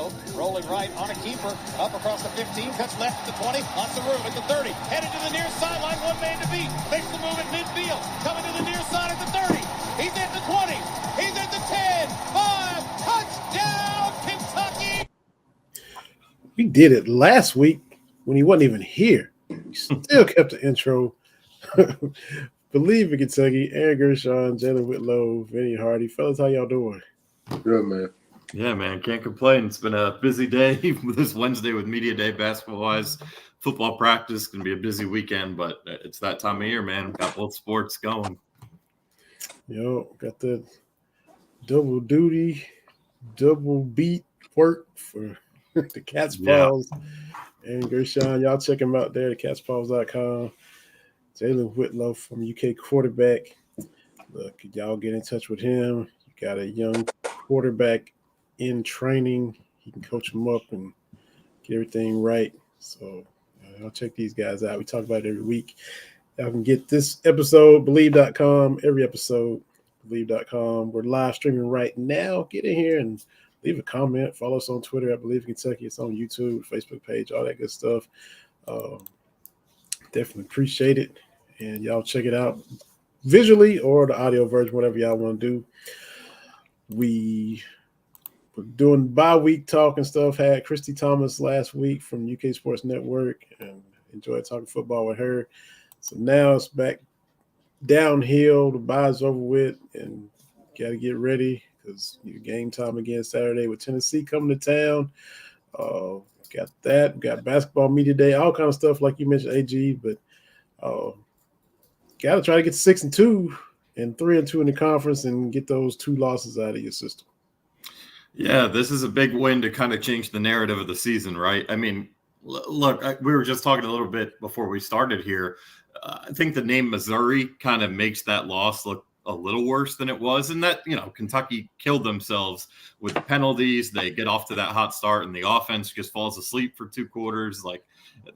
Willow rolling right on a keeper, up across the 15, cuts left at the 20, on Saru at the 30, headed to the near sideline, one man to beat, makes the move at midfield, coming to the near side at the 30, he's at the 20, he's at the 10, 5, touchdown, Kentucky! We did it last week when he wasn't even here. We still kept the intro. Believe in Kentucky, Aaron Gershon, Jalen Whitlow, Vinny Hardy. Fellas, how y'all doing? Good, man. Yeah, man, can't complain. It's been a busy day this Wednesday with Media Day, basketball-wise. Football practice can be a busy weekend, but it's that time of year, man. Got both sports going. Yo, got the double duty, double beat work for the Cat's Paws. Aaron Gershon, y'all check him out there at catspaws.com. Jalen Whitlow from UK quarterback. Look, y'all get in touch with him. You got a young quarterback in training. He can coach them up and get everything right. So I'll check these guys out. We talk about it every week. Y'all can get this episode, Believe.com, every episode, Believe.com. We're live streaming right now. Get in here and leave a comment. Follow us on Twitter at Believe Kentucky. It's on YouTube, Facebook page, all that good stuff. Definitely appreciate it. And y'all check it out visually or the audio version, whatever y'all want to do. We were doing bi-week talk and stuff. Had Christy Thomas last week from UK Sports Network and enjoyed talking football with her. So now it's back downhill. The bye's over with and got to get ready because game time again Saturday with Tennessee coming to town. Got that. Got basketball media day, all kind of stuff like you mentioned, AG. But got to try to get 6-2 and 3-2 in the conference and get those 2 losses out of your system. Yeah, this is a big win to kind of change the narrative of the season, right? I mean, look, we were just talking a little bit before we started here. I think the name Missouri kind of makes that loss look a little worse than it was. And that, Kentucky killed themselves with the penalties. They get off to that hot start and the offense just falls asleep for 2 quarters. Like,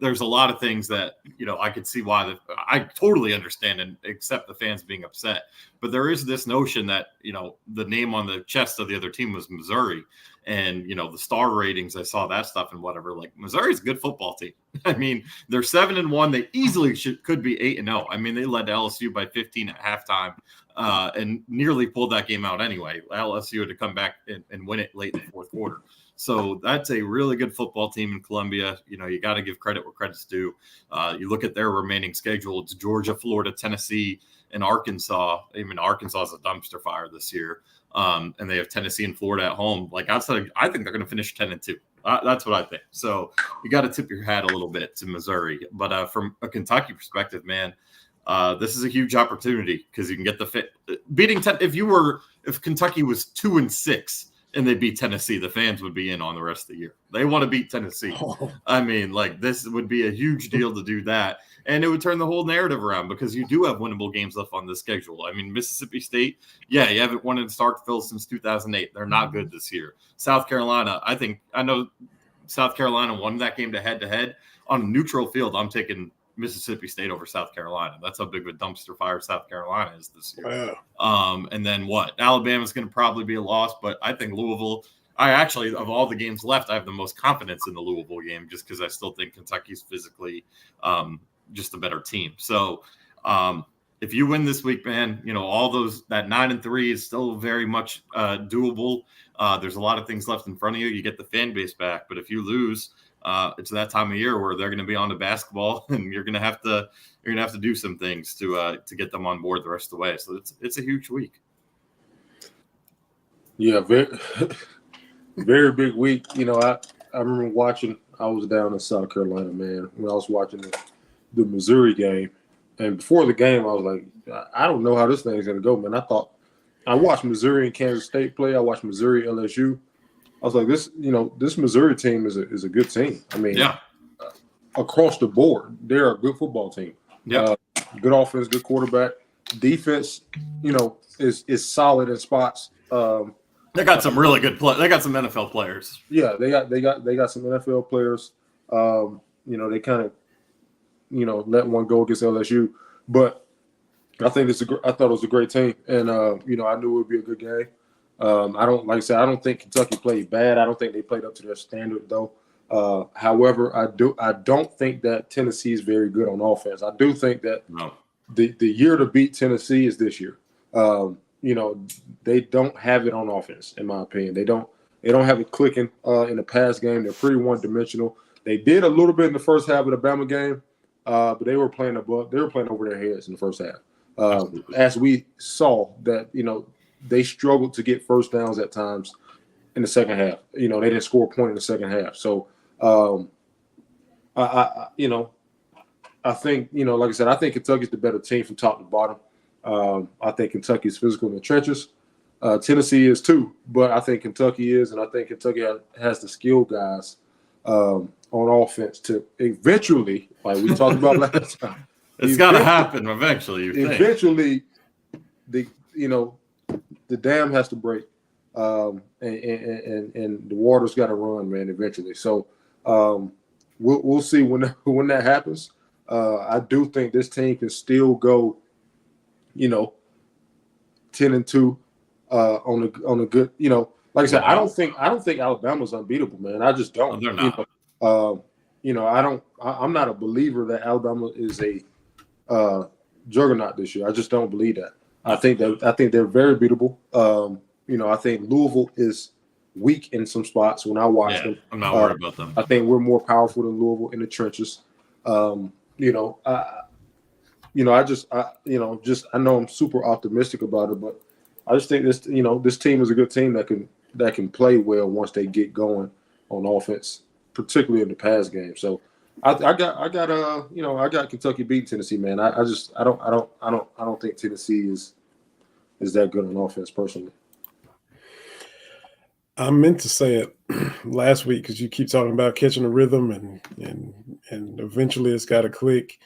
there's a lot of things that, I could see why I totally understand and accept the fans being upset. But there is this notion that, the name on the chest of the other team was Missouri. And, the star ratings, I saw that stuff and whatever. Like, Missouri's a good football team. I mean, they're 7-1. They easily could be 8-0. I mean, they led LSU by 15 at halftime and nearly pulled that game out anyway. LSU had to come back and win it late in the fourth quarter. So that's a really good football team in Columbia. You got to give credit where credit's due. You look at their remaining schedule. It's Georgia, Florida, Tennessee, and Arkansas. I mean, Arkansas is a dumpster fire this year. And they have Tennessee and Florida at home. Like, outside, I think they're going to finish 10-2. That's what I think. So you got to tip your hat a little bit to Missouri. But from a Kentucky perspective, man, this is a huge opportunity because you can get the fit. Beating if Kentucky was 2-6 and they beat Tennessee, the fans would be in on the rest of the year. They want to beat Tennessee. Oh. I mean, like, this would be a huge deal to do that. And it would turn the whole narrative around because you do have winnable games left on the schedule. I mean, Mississippi State, you haven't won in Starkville since 2008. They're not good this year. South Carolina, I know South Carolina won that game to head-to-head. On a neutral field, I'm taking Mississippi State over South Carolina. That's how big of a dumpster fire South Carolina is this year. Wow. And then what? Alabama's going to probably be a loss, but I think Louisville – of all the games left, I have the most confidence in the Louisville game just because I still think Kentucky's physically just a better team. So if you win this week, man, all that 9-3 is still very much doable. There's a lot of things left in front of you. You get the fan base back, but if you lose – it's that time of year where they're going to be on the basketball, and you're going to have to do some things to get them on board the rest of the way. So it's a huge week. Yeah, very, very big week. I remember watching. I was down in South Carolina, man, when I was watching the Missouri game, and before the game, I was like, I don't know how this thing's going to go, man. I watched Missouri and Kansas State play. I watched Missouri LSU. I was like, this Missouri team is a good team. I mean, across the board, they're a good football team. Yeah, good offense, good quarterback, defense. Is solid in spots. They got some really good play. They got some NFL players. Yeah, they got some NFL players. They kind of, let one go against LSU, but I thought it was a great team, and I knew it would be a good game. I don't, like I said, I don't think Kentucky played bad. I don't think they played up to their standard though. However, I don't think that Tennessee is very good on offense. I do think that the year to beat Tennessee is this year. They don't have it on offense, in my opinion. They don't have it clicking in the pass game. They're pretty one-dimensional. They did a little bit in the first half of the Bama game, but they were playing above. They were playing over their heads in the first half. As we saw that, they struggled to get first downs at times in the second half. They didn't score a point in the second half. So, I think, like I said, I think Kentucky's the better team from top to bottom. I think Kentucky's physical in the trenches. Tennessee is too, but I think Kentucky is, and I think Kentucky has the skill guys on offense to eventually, like we talked about last time. It's got to happen eventually. Eventually, the dam has to break, and the water's got to run, man. Eventually, so we'll see when that happens. I do think this team can still go, 10-2 on a good, like I said, I don't think Alabama's unbeatable, man. I just don't. No, they're not. I'm not a believer that Alabama is a juggernaut this year. I just don't believe that. I think they're very beatable. I think Louisville is weak in some spots when I watch them. I'm not worried about them. I think we're more powerful than Louisville in the trenches. I know I'm super optimistic about it, but I just think this team is a good team that can play well once they get going on offense, particularly in the pass game. So I got Kentucky beating Tennessee, man. I don't think Tennessee is that good on offense personally. I meant to say it last week because you keep talking about catching a rhythm and eventually it's got to click.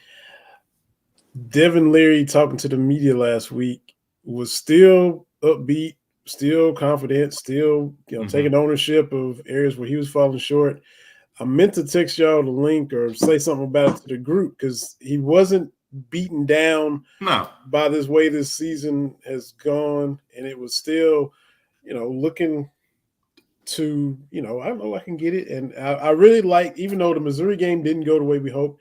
Devin Leary talking to the media last week was still upbeat, still confident, still taking ownership of areas where he was falling short. I meant to text y'all the link or say something about it to the group because he wasn't beaten down by this way this season has gone, and it was still, looking to, I know I can get it. And I really like, even though the Missouri game didn't go the way we hoped,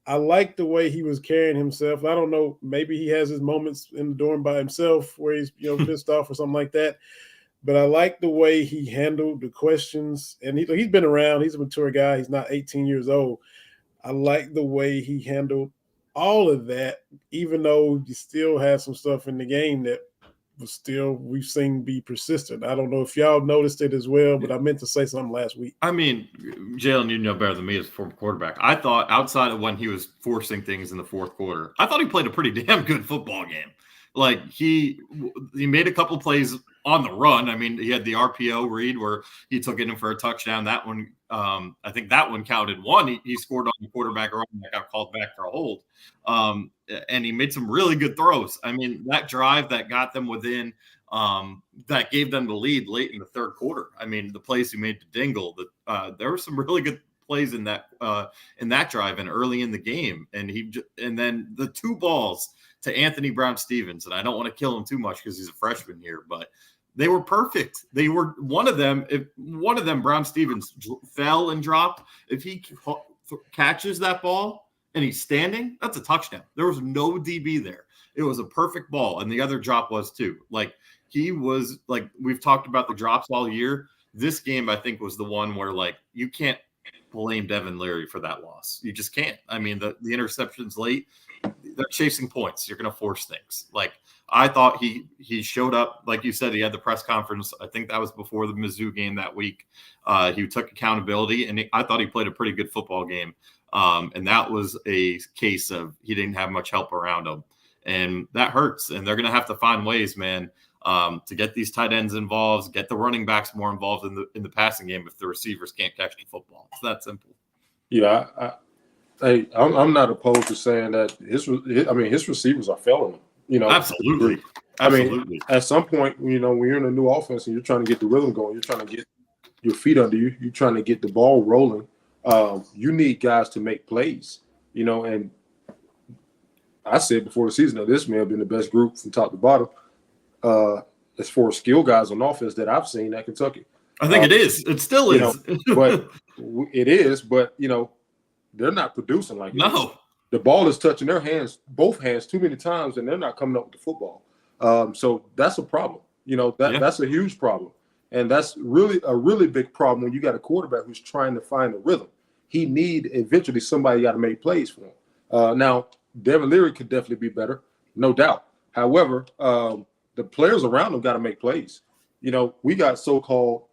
I like the way he was carrying himself. I don't know, maybe he has his moments in the dorm by himself where he's, pissed off or something like that. But I like the way he handled the questions. And he's been around. He's a mature guy. He's not 18 years old. I like the way he handled all of that, even though he still has some stuff in the game that was still we've seen be persistent. I don't know if y'all noticed it as well, but I meant to say something last week. I mean, Jalen, you know better than me as a former quarterback. I thought outside of when he was forcing things in the fourth quarter, I thought he played a pretty damn good football game. Like he made a couple plays on the run. I mean, he had the RPO read where he took it in for a touchdown. That one, I think that one counted one. He scored on the quarterback run that got called back for a hold. And he made some really good throws. I mean, that drive that got them within, that gave them the lead late in the third quarter. I mean, the plays he made to Dingle, there were some really good plays in that drive and early in the game. And then the two balls to Anthony Brown-Stephens, and I don't want to kill him too much because he's a freshman here, but they were perfect. They were one of them, Brown-Stephens fell and dropped. If he catches that ball and he's standing, that's a touchdown. There was no DB there. It was a perfect ball, and the other drop was too. Like he was like we've talked about the drops all year. This game, I think, was the one where like you can't blame Devin Leary for that loss. You just can't. I mean, the interception's late. They're chasing points. You're going to force things. Like I thought he showed up. Like you said, he had the press conference. I think that was before the Mizzou game that week. He took accountability, and I thought he played a pretty good football game. And that was a case of he didn't have much help around him. And that hurts. And they're going to have to find ways, man, to get these tight ends involved, get the running backs more involved in the passing game if the receivers can't catch the football. It's that simple. Yeah, I'm not opposed to saying that his receivers are failing him. Absolutely. I mean, at some point, when you're in a new offense and you're trying to get the rhythm going, you're trying to get your feet under you, you're trying to get the ball rolling. You need guys to make plays, and I said before the season that this may have been the best group from top to bottom. as far as skill guys on offense that I've seen at Kentucky. I think it is. It still is. But it is. But, they're not producing like it is. No. The ball is touching their hands, both hands, too many times, and they're not coming up with the football. So that's a problem. That's a huge problem. And that's really a really big problem when you got a quarterback who's trying to find a rhythm. He need eventually somebody got to make plays for him. Now, Devin Leary could definitely be better, no doubt. However, the players around him got to make plays. We got so-called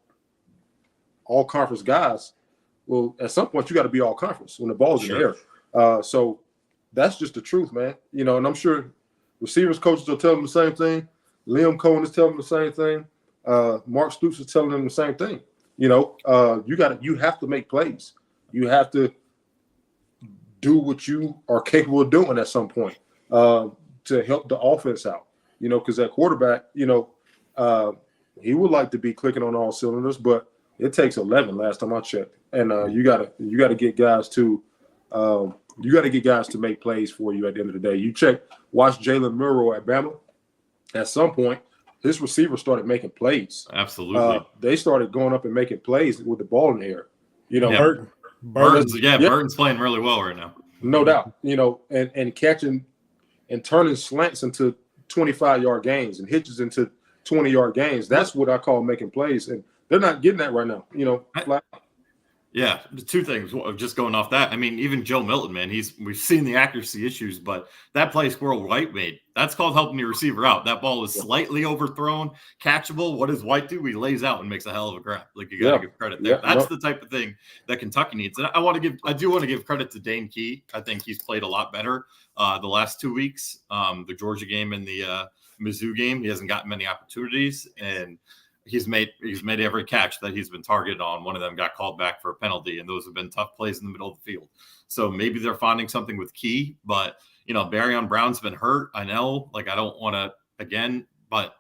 all-conference guys. Well, at some point, you got to be all-conference when the ball's in the air. So that's just the truth, man. And I'm sure receivers coaches are telling them the same thing. Liam Cohen is telling them the same thing. Mark Stoops is telling them the same thing. You have to make plays. You have to do what you are capable of doing at some point to help the offense out. Because that quarterback, he would like to be clicking on all cylinders, but it takes 11 last time I checked. And you gotta get guys to make plays for you at the end of the day. Watch Jalen Milroe at Bama. At some point, his receivers started making plays. Absolutely. They started going up and making plays with the ball in the air. Burton's playing really well right now. No doubt. And catching and turning slants into 25-yard gains and hitches into 20-yard gains. That's what I call making plays. And they're not getting that right now. Yeah, two things. Just going off that, I mean, even Joe Milton, man, we've seen the accuracy issues, but that play Squirrel White made, that's called helping your receiver out. That ball is slightly overthrown, catchable. What does White do? He lays out and makes a hell of a grab. Like, you got to give credit there. That's the type of thing that Kentucky needs. And I do want to give credit to Dane Key. I think he's played a lot better the last 2 weeks. The Georgia game and the Mizzou game, he hasn't gotten many opportunities, and he's made every catch that he's been targeted on. One of them got called back for a penalty, and those have been tough plays in the middle of the field. So maybe they're finding something with Key, but Barryon Brown's been hurt. I know, I don't want to again, but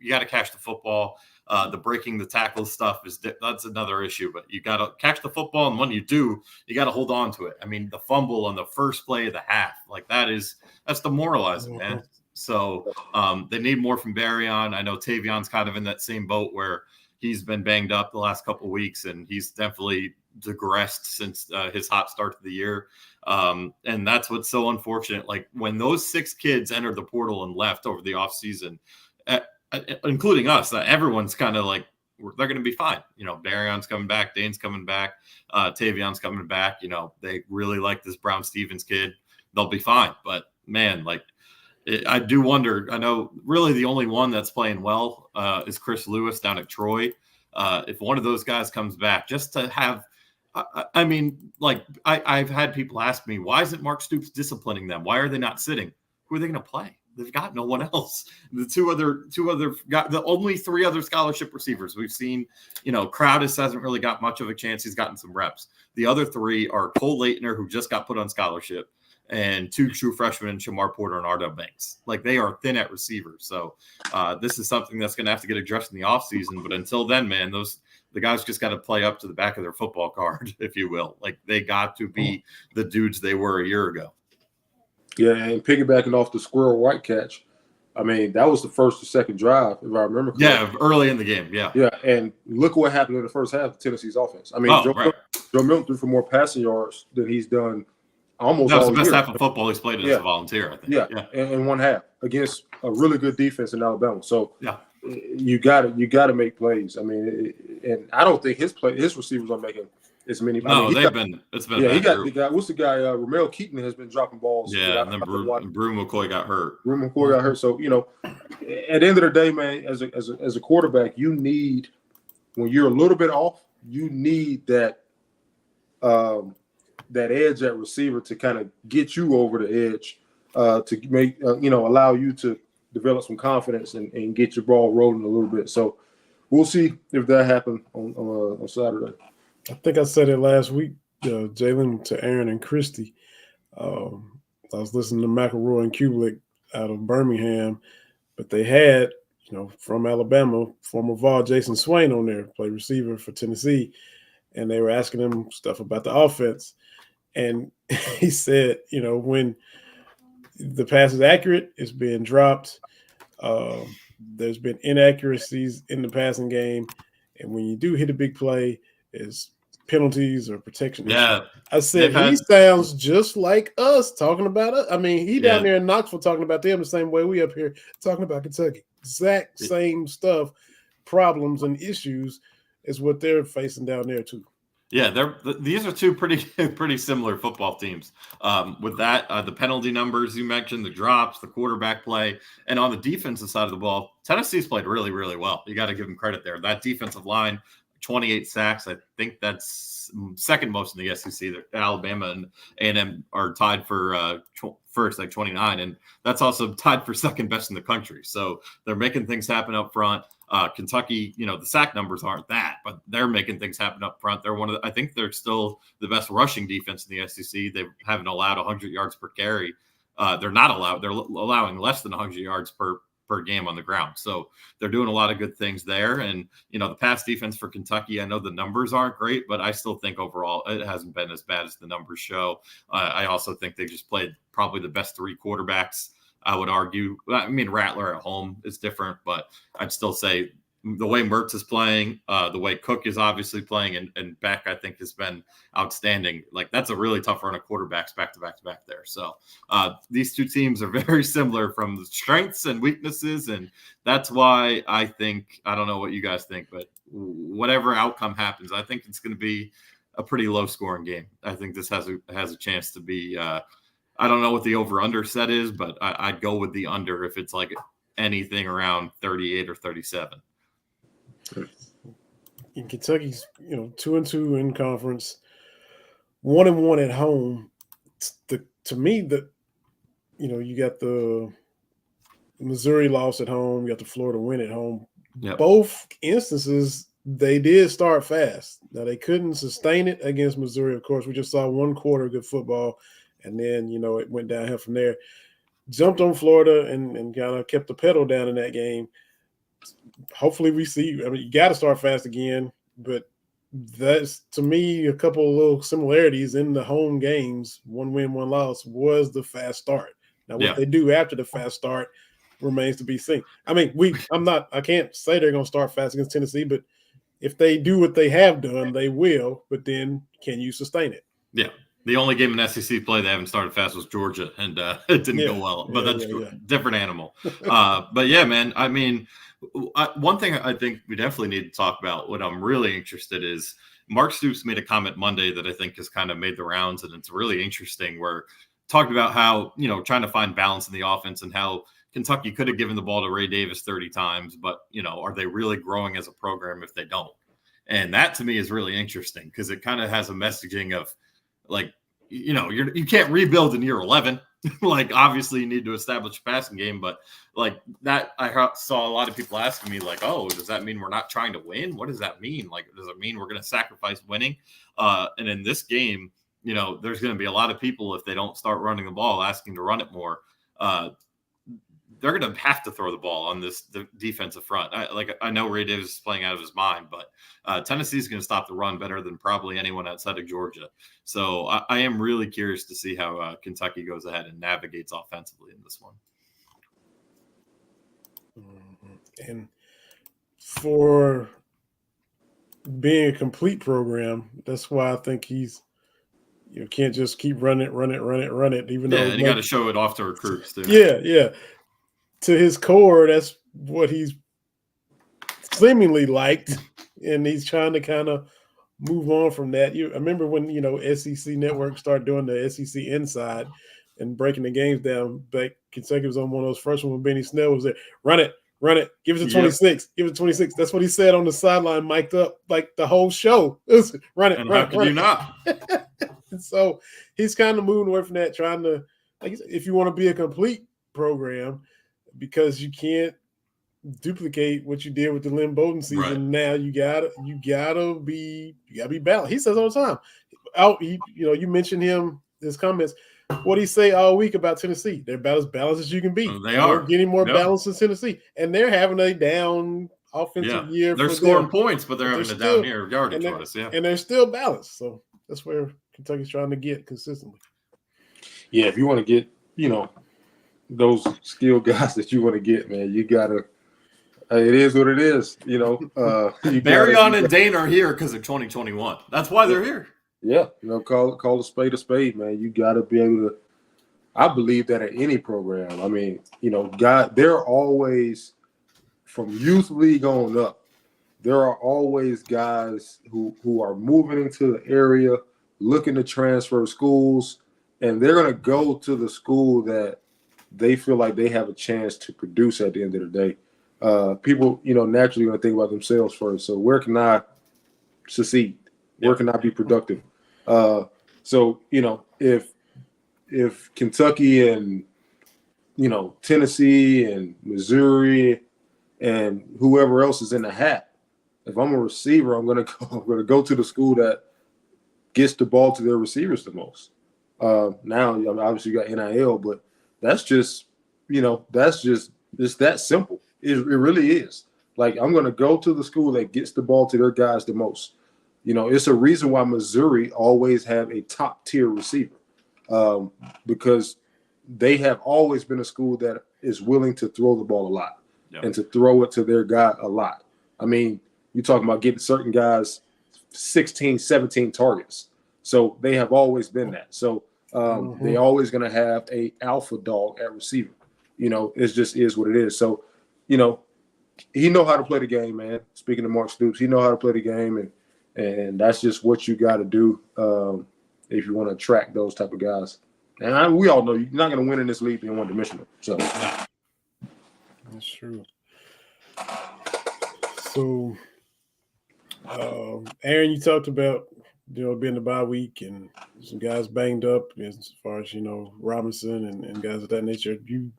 you got to catch the football. The breaking the tackle stuff that's another issue, but you got to catch the football, and when you do, you got to hold on to it. I mean, the fumble on the first play of the half, that's demoralizing, man. So they need more from Barryon. I know Tavion's kind of in that same boat where he's been banged up the last couple of weeks, and he's definitely digressed since his hot start to the year. And that's what's so unfortunate. Like, when those 6 kids entered the portal and left over the offseason, including us, everyone's kind of like, they're going to be fine. Barryon's coming back, Dane's coming back, Tavion's coming back. They really like this Brown Stevens kid. They'll be fine. But, man, I do wonder. I know really the only one that's playing well is Chris Lewis down at Troy. If one of those guys comes back, just to have, I've had people ask me, why isn't Mark Stoops disciplining them? Why are they not sitting? Who are they going to play? They've got no one else. The only 3 other scholarship receivers we've seen, Crowdis hasn't really got much of a chance. He's gotten some reps. The other 3 are Cole Leitner, who just got put on scholarship, and 2 true freshmen, Shamar Porter and Ardell Banks. They are thin at receivers. So this is something that's going to have to get addressed in the offseason. But until then, man, the guys just got to play up to the back of their football card, if you will. They got to be the dudes they were a year ago. Yeah, and piggybacking off the Squirrel White catch, that was the first or second drive, if I remember correctly. Yeah, early in the game, yeah. Yeah, and look what happened in the first half of Tennessee's offense. Joe Milton threw for more passing yards than he's done almost all year. That was the best half of football he's played as a volunteer, I think. Yeah. In one half against a really good defense in Alabama. So you got to make plays. And I don't think his receivers are making as many. No, it's been. Yeah, he got the guy. What's the guy? Ramel Keaton has been dropping balls. Yeah, and then Brew McCoy got hurt. So at the end of the day, man, as a quarterback, you need, when you're a little bit off, you need that edge at receiver to kind of get you over the edge, to make allow you to develop some confidence and get your ball rolling a little bit. So we'll see if that happens on Saturday. I think I said it last week, Jalen, to Aaron and Christy. I was listening to McElroy and Kubelik out of Birmingham, but they had, from Alabama, former Vol Jason Swain on there, play receiver for Tennessee, and they were asking him stuff about the offense. And he said, when the pass is accurate, it's being dropped. There's been inaccuracies in the passing game, and when you do hit a big play, it's penalties or protection. Yeah, I said he sounds just like us talking about it. I mean, he down there in Knoxville talking about them the same way we up here talking about Kentucky. Exact same stuff, problems and issues is what they're facing down there too. Yeah, these are two pretty similar football teams. With that, the penalty numbers you mentioned, the drops, the quarterback play, and on the defensive side of the ball, Tennessee's played really, really well. You got to give them credit there. That defensive line, 28 sacks. I think that's second most in the SEC. Alabama and A&M are tied for first, like 29, and that's also tied for second best in the country. So they're making things happen up front. Kentucky, the sack numbers aren't that, but they're making things happen up front. They're I think they're still the best rushing defense in the SEC. They haven't allowed 100 yards per carry. They're not allowed. They're allowing less than 100 yards per game on the ground. So they're doing a lot of good things there. And, the pass defense for Kentucky, I know the numbers aren't great, but I still think overall it hasn't been as bad as the numbers show. I also think they just played probably the best three quarterbacks. I would argue. I mean, Rattler at home is different, but I'd still say the way Mertz is playing, the way Cook is obviously playing, and Beck, I think, has been outstanding. Like, that's a really tough run of quarterbacks back to back there. So these two teams are very similar from the strengths and weaknesses, and that's why I think, I don't know what you guys think, but whatever outcome happens, I think it's going to be a pretty low-scoring game. I think this has a chance to be I don't know what the over-under set is, but I'd go with the under if it's like anything around 38 or 37. In Kentucky's, 2-2 in conference, 1-1 at home. To me, you got the Missouri loss at home, you got the Florida win at home. Yep. Both instances, they did start fast. Now, they couldn't sustain it against Missouri, of course. We just saw one quarter of good football. And then, it went downhill from there. Jumped on Florida and kind of kept the pedal down in that game. Hopefully we see, you got to start fast again. But that's, to me, a couple of little similarities in the home games. 1 win, 1 loss was the fast start. Now, what they do after the fast start remains to be seen. I mean, I can't say they're going to start fast against Tennessee, but if they do what they have done, they will. But then can you sustain it? Yeah. The only game in SEC play they haven't started fast was Georgia, and it didn't go well. But that's a different animal. But yeah, man, I mean, one thing I think we definitely need to talk about, what I'm really interested is, Mark Stoops made a comment Monday that I think has kind of made the rounds, and it's really interesting, where talking about how, trying to find balance in the offense and how Kentucky could have given the ball to Ray Davis 30 times, but, are they really growing as a program if they don't? And that to me is really interesting, because it kind of has a messaging of, like, you can't rebuild in year 11. Like, obviously you need to establish a passing game, but like that, I saw a lot of people asking me, like, oh, does that mean we're not trying to win? What does that mean? Like, does it mean we're going to sacrifice winning? And in this game, there's going to be a lot of people, if they don't start running the ball, asking to run it more. They're going to have to throw the ball on the defensive front. I know Ray Davis is playing out of his mind, but Tennessee is going to stop the run better than probably anyone outside of Georgia. So I am really curious to see how Kentucky goes ahead and navigates offensively in this one. And for being a complete program, that's why I think he's, can't just keep run it. Even though you got to show it off to recruits too. Yeah. To his core, that's what he's seemingly liked, and he's trying to kind of move on from that. I remember when SEC Network started doing the SEC Inside and breaking the games down. Back Kentucky was on one of those first ones when Benny Snell was there. Run it, give it to 26, give it to 26. That's what he said on the sideline, mic'd up like the whole show. Run it, and run how could you not? And so he's kind of moving away from that, trying to, like, if you want to be a complete program, because you can't duplicate what you did with the Lynn Bowden season. Right. Now you gotta be balanced. He says all the time. You mentioned his comments. What did he say all week about Tennessee? They're about as balanced as you can be. They are getting more balance in Tennessee, and they're having a down offensive year. They're scoring points, but they're having a down year yardage on us. Yeah, and they're still balanced. So that's where Kentucky's trying to get consistently. Yeah, if you want to get those skilled guys that you want to get, man, you gotta It is what it is. You know, Baryon and Dane are here because of 2021. That's why they're here. Yeah, you know, call a spade, man. You got to be able to. I believe that at any program. I mean, you know, they're always from youth league on up. There are always guys who are moving into the area, looking to transfer schools, and they're going to go to the school that they feel like they have a chance to produce at the end of the day. People, you know, naturally going to think about themselves first. So where can I succeed? Where can I be productive? So, you know, if Kentucky and, you know, Tennessee and Missouri and whoever else is in the hat, if I'm a receiver, I'm gonna go to the school that gets the ball to their receivers the most. Now, obviously you got NIL, but that's just, you know, it's that simple. It really is. Like, I'm gonna go to the school that gets the ball to their guys the most. You know, it's a reason why Missouri always have a top tier receiver, because they have always been a school that is willing to throw the ball a lot and to throw it to their guy a lot. I mean, you're talking about getting certain guys 16, 17 targets. So they have always been that. So they always going to have a alpha dog at receiver. You know, it just is what it is. So, you know, he know how to play the game, man. Speaking of Mark Stoops, he know how to play the game, and that's just what you got to do if you want to attract those type of guys. And we all know you're not going to win in this league being one-dimensional. So that's true. So, Aaron, you talked about, you know, being the bye week and some guys banged up as far as, you know, Robinson and guys of that nature. You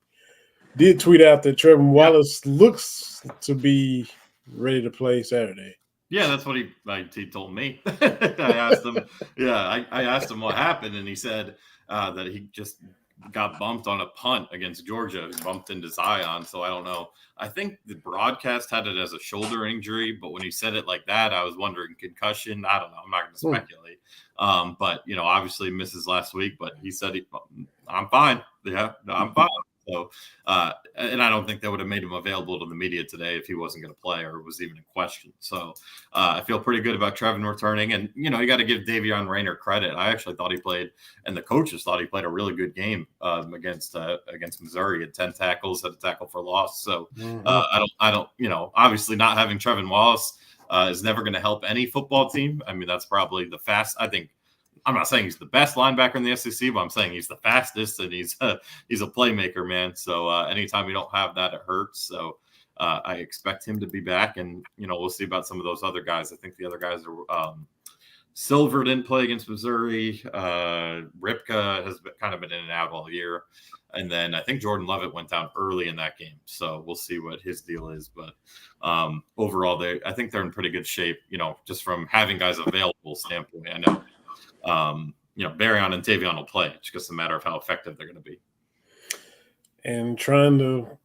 did tweet out that Trevor Wallace looks to be ready to play Saturday. Yeah, that's what he told me. I asked him. Yeah, I asked him what happened, and he said that he just got bumped on a punt against Georgia. He bumped into Zion, so I don't know. I think the broadcast had it as a shoulder injury, but when he said it like that, I was wondering concussion. I don't know. I'm not going to speculate. But, you know, obviously misses last week, but he said, I'm fine. Yeah, I'm fine. So, and I don't think that would have made him available to the media today if he wasn't going to play or was even in question. So I feel pretty good about Trevin returning. And, you know, you got to give Davion Rainer credit. I actually thought he played, and the coaches thought he played a really good game against Missouri. He had 10 tackles, had a tackle for loss. So I don't, you know, obviously not having Trevin Wallace is never going to help any football team. I mean, that's probably I think, I'm not saying he's the best linebacker in the SEC, but I'm saying he's the fastest and he's a playmaker, man. So anytime you don't have that, it hurts. So I expect him to be back, and you know, we'll see about some of those other guys. I think the other guys are Silver didn't play against Missouri. Ripka has kind of been in and out all year, and then I think Jordan Lovett went down early in that game. So we'll see what his deal is. But overall, I think they're in pretty good shape. You know, just from having guys available standpoint. I know. You know, Baryon and Tavion will play. It's just a matter of how effective they're going to be. And trying to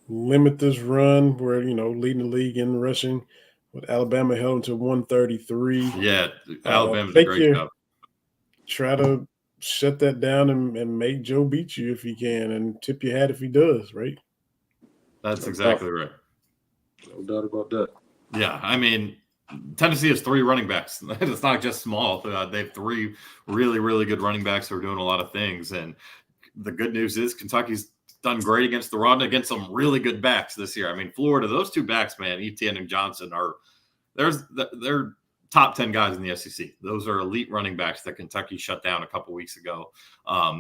limit this run where, you know, leading the league in rushing with Alabama held them to 133. Yeah, Alabama's a great job. Try to shut that down and make Joe beat you if he can, and tip your hat if he does, right? That's exactly right. No doubt about that. Yeah, I mean, Tennessee has 3 running backs. It's not just small. They have 3 really, really good running backs who are doing a lot of things. And the good news is Kentucky's done great against the run, against some really good backs this year. I mean, Florida, those 2 backs, man, Etienne and Johnson, they're top 10 guys in the SEC. Those are elite running backs that Kentucky shut down a couple weeks ago.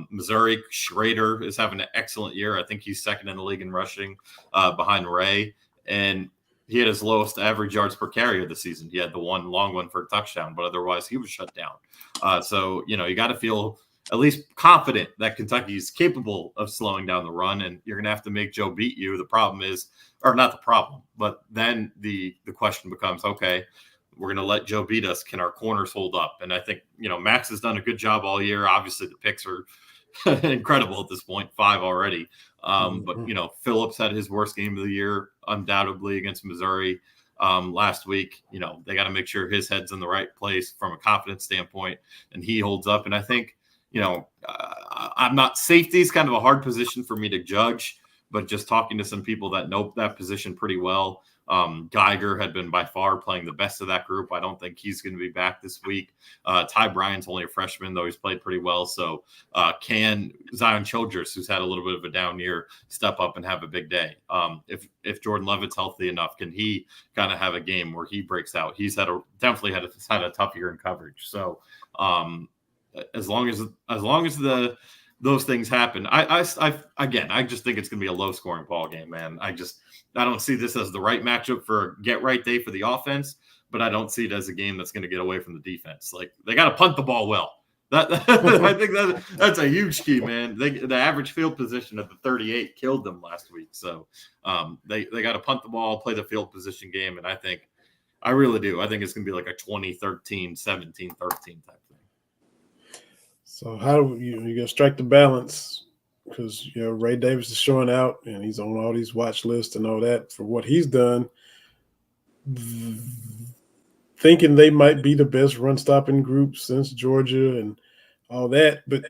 Missouri, Schrader is having an excellent year. I think he's second in the league in rushing behind Ray. And he had his lowest average yards per carry of the season. He had the one long one for a touchdown, but otherwise he was shut down. So, you know, you got to feel at least confident that Kentucky is capable of slowing down the run, and you're going to have to make Joe beat you. The problem is, or not the problem, but then the question becomes, okay, we're going to let Joe beat us. Can our corners hold up? And I think, you know, Max has done a good job all year. Obviously the picks are incredible at this point, 5 already. But, you know, Phillips had his worst game of the year, undoubtedly, against Missouri last week. You know, they got to make sure his head's in the right place from a confidence standpoint, and he holds up. And I think, you know, I'm not, safety is kind of a hard position for me to judge, but just talking to some people that know that position pretty well. Geiger had been by far playing the best of that group. I don't think he's going to be back this week. Ty Bryant's only a freshman, though he's played pretty well. So can Zion Childress, who's had a little bit of a down year, step up and have a big day? If Jordan Levitt's healthy enough, can he kind of have a game where he breaks out? He's definitely had a tough year in coverage. So as long as those things happen, I just think it's going to be a low scoring ball game, man. I don't see this as the right matchup for a get right day for the offense, but I don't see it as a game that's going to get away from the defense. Like, they got to punt the ball well. I think that's a huge key, man. The average field position at the 38 killed them last week. So they got to punt the ball, play the field position game. And I really do. I think it's going to be like a 20-13, 17-13 type thing. So how do you got to strike the balance? Because, Ray Davis is showing out and he's on all these watch lists and all that for what he's done, thinking they might be the best run stopping group since Georgia and all that. But,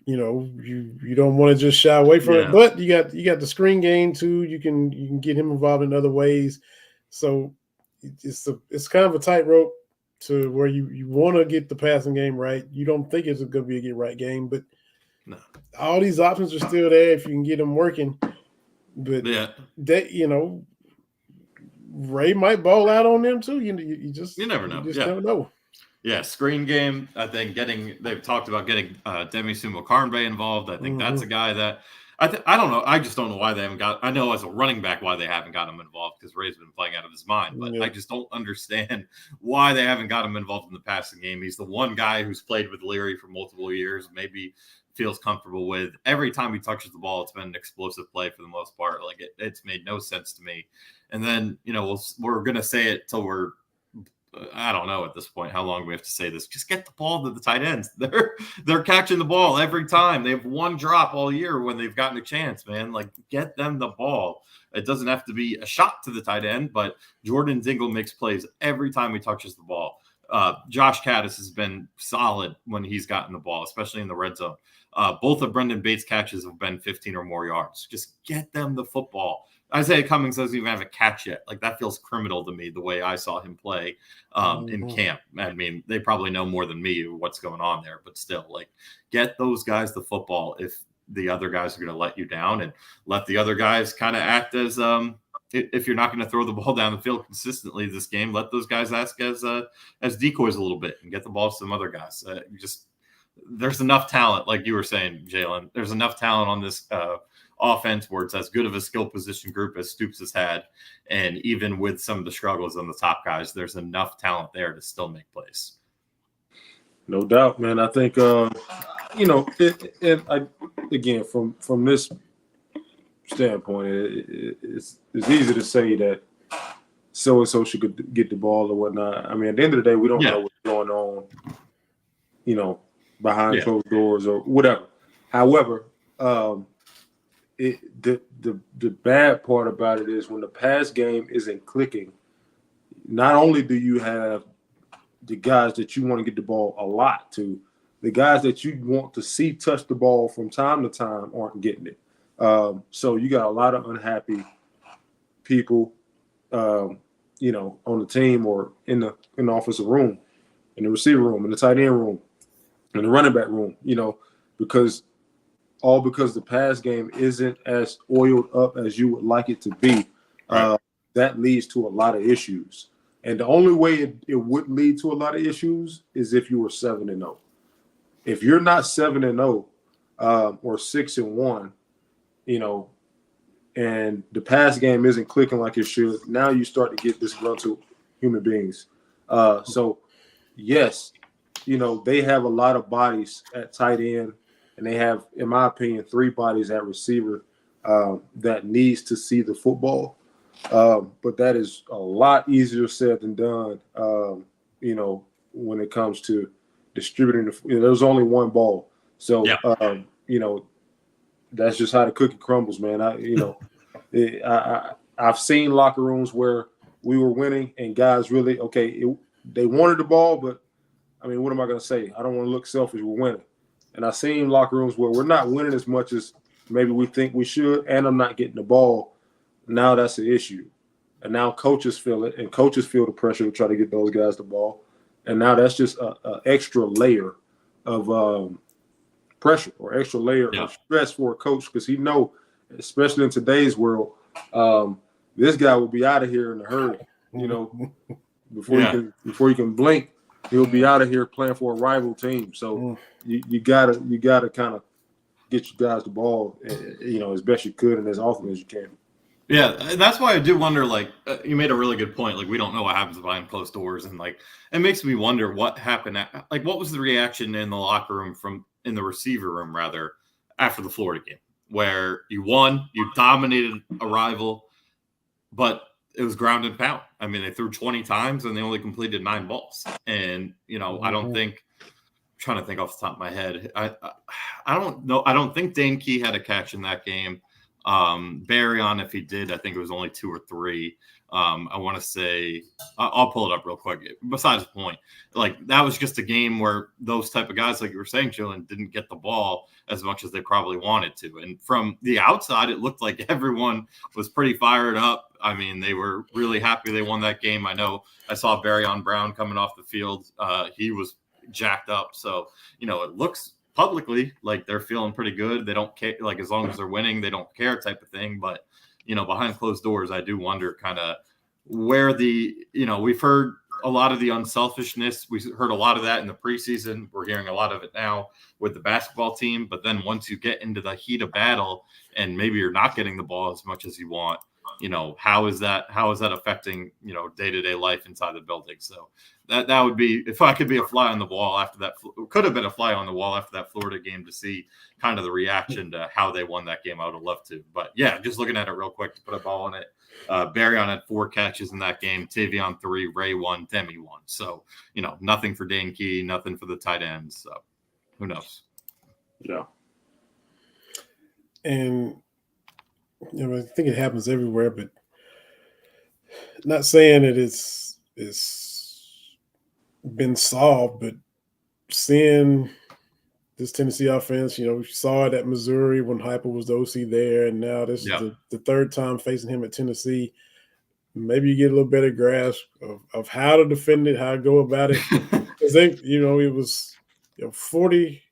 you don't want to just shy away from it. But you got the screen game too. You can get him involved in other ways. So it's kind of a tightrope to where you want to get the passing game right. You don't think it's going to be a get right game, but no. All these options are still there if you can get them working. But Ray might ball out on them too. You never know. You just don't know. Yeah, screen game. I think they've talked about getting Demi Sumo-Karnbe involved. I think that's a guy that I don't know. I just don't know why they haven't got. I know as a running back why they haven't got him involved, because Ray's been playing out of his mind. But I just don't understand why they haven't got him involved in the passing game. He's the one guy who's played with Leary for multiple years. Maybe feels comfortable with. Every time he touches the ball, it's been an explosive play for the most part. Like it's made no sense to me. And then we're gonna say it till we're. I don't know at this point how long we have to say this. Just get the ball to the tight ends. They're catching the ball every time. They have one drop all year when they've gotten a chance, man. Like, get them the ball. It doesn't have to be a shot to the tight end, but Jordan Dingle makes plays every time he touches the ball. Josh Caddis has been solid when he's gotten the ball, especially in the red zone. Both of Brendan Bates' catches have been 15 or more yards. Just get them the football. Isaiah Cummings doesn't even have a catch yet. Like, that feels criminal to me, the way I saw him play in camp. I mean, they probably know more than me what's going on there, but still, like, get those guys the football if the other guys are going to let you down, and let the other guys kind of act as if you're not going to throw the ball down the field consistently this game, let those guys act as decoys a little bit and get the ball to some other guys. There's enough talent, like you were saying, Jalen. There's enough talent on this offense where it's as good of a skill position group as Stoops has had, and even with some of the struggles on the top guys, there's enough talent there to still make plays. No doubt, man. I think again, from this standpoint, it's easy to say that so and so should get the ball or whatnot. I mean, at the end of the day, we don't know what's going on, behind closed doors or whatever. However, the bad part about it is when the pass game isn't clicking, not only do you have the guys that you want to get the ball a lot to, the guys that you want to see touch the ball from time to time aren't getting it. So you got a lot of unhappy people, on the team or in the offensive room, in the receiver room, in the tight end room, in the running back room, because the pass game isn't as oiled up as you would like it to be. That leads to a lot of issues. And the only way it would lead to a lot of issues is if you were 7-0. If you're not 7-0 or 6-1, and the pass game isn't clicking like it should, now you start to get disgruntled human beings. So, yes, they have a lot of bodies at tight end, and they have, in my opinion, 3 bodies at receiver that needs to see the football. But that is a lot easier said than done, when it comes to distributing. There's only one ball. So, that's just how the cookie crumbles, man. I've seen locker rooms where we were winning and guys really, they wanted the ball, but, I mean, what am I going to say? I don't want to look selfish. We're winning. And I've seen locker rooms where we're not winning as much as maybe we think we should, and I'm not getting the ball. Now that's an issue. And now coaches feel it, and coaches feel the pressure to try to get those guys the ball. And now that's just an extra layer of pressure or extra layer of stress for a coach, because he know, especially in today's world, this guy will be out of here in a hurry. Before you can blink, he'll be out of here playing for a rival team. So you gotta kind of get you guys the ball, as best you could and as often as you can. Yeah, that's why I do wonder, you made a really good point. We don't know what happens behind closed doors. And, it makes me wonder what happened. What was the reaction in the locker room in the receiver room, rather, after the Florida game, where you won, you dominated a rival, but it was ground and pound. I mean, they threw 20 times and they only completed 9 balls. And, I don't think – I'm trying to think off the top of my head. I don't know. I don't think Dane Key had a catch in that game. Berryon, if he did, I think it was only 2 or 3. I want to say I'll pull it up real quick. Besides the point, that was just a game where those type of guys, like you were saying, Julian, didn't get the ball as much as they probably wanted to. And from the outside, it looked like everyone was pretty fired up. I mean, they were really happy they won that game. I know I saw Berryon Brown coming off the field. He was jacked up. So, it looks publicly like they're feeling pretty good. They don't care, as long as they're winning, they don't care type of thing. But, behind closed doors, I do wonder kind of where we've heard a lot of the unselfishness. We heard a lot of that in the preseason. We're hearing a lot of it now with the basketball team. But then once you get into the heat of battle and maybe you're not getting the ball as much as you want, how is that affecting, day-to-day life inside the building? So that would be, if I could be a fly on the wall after that, could have been a fly on the wall after that Florida game to see kind of the reaction to how they won that game. I would have loved to. But yeah, just looking at it real quick to put a ball on it. Berryon had 4 catches in that game, Tavion 3, Ray 1, Demi 1. So, nothing for Dane Key, nothing for the tight ends. So who knows? Yeah. And, I think it happens everywhere, but not saying that it's been solved, but seeing this Tennessee offense, we saw it at Missouri when Heupel was the OC there, and now this is the third time facing him at Tennessee. Maybe you get a little better grasp of how to defend it, how to go about it. Because it was 40.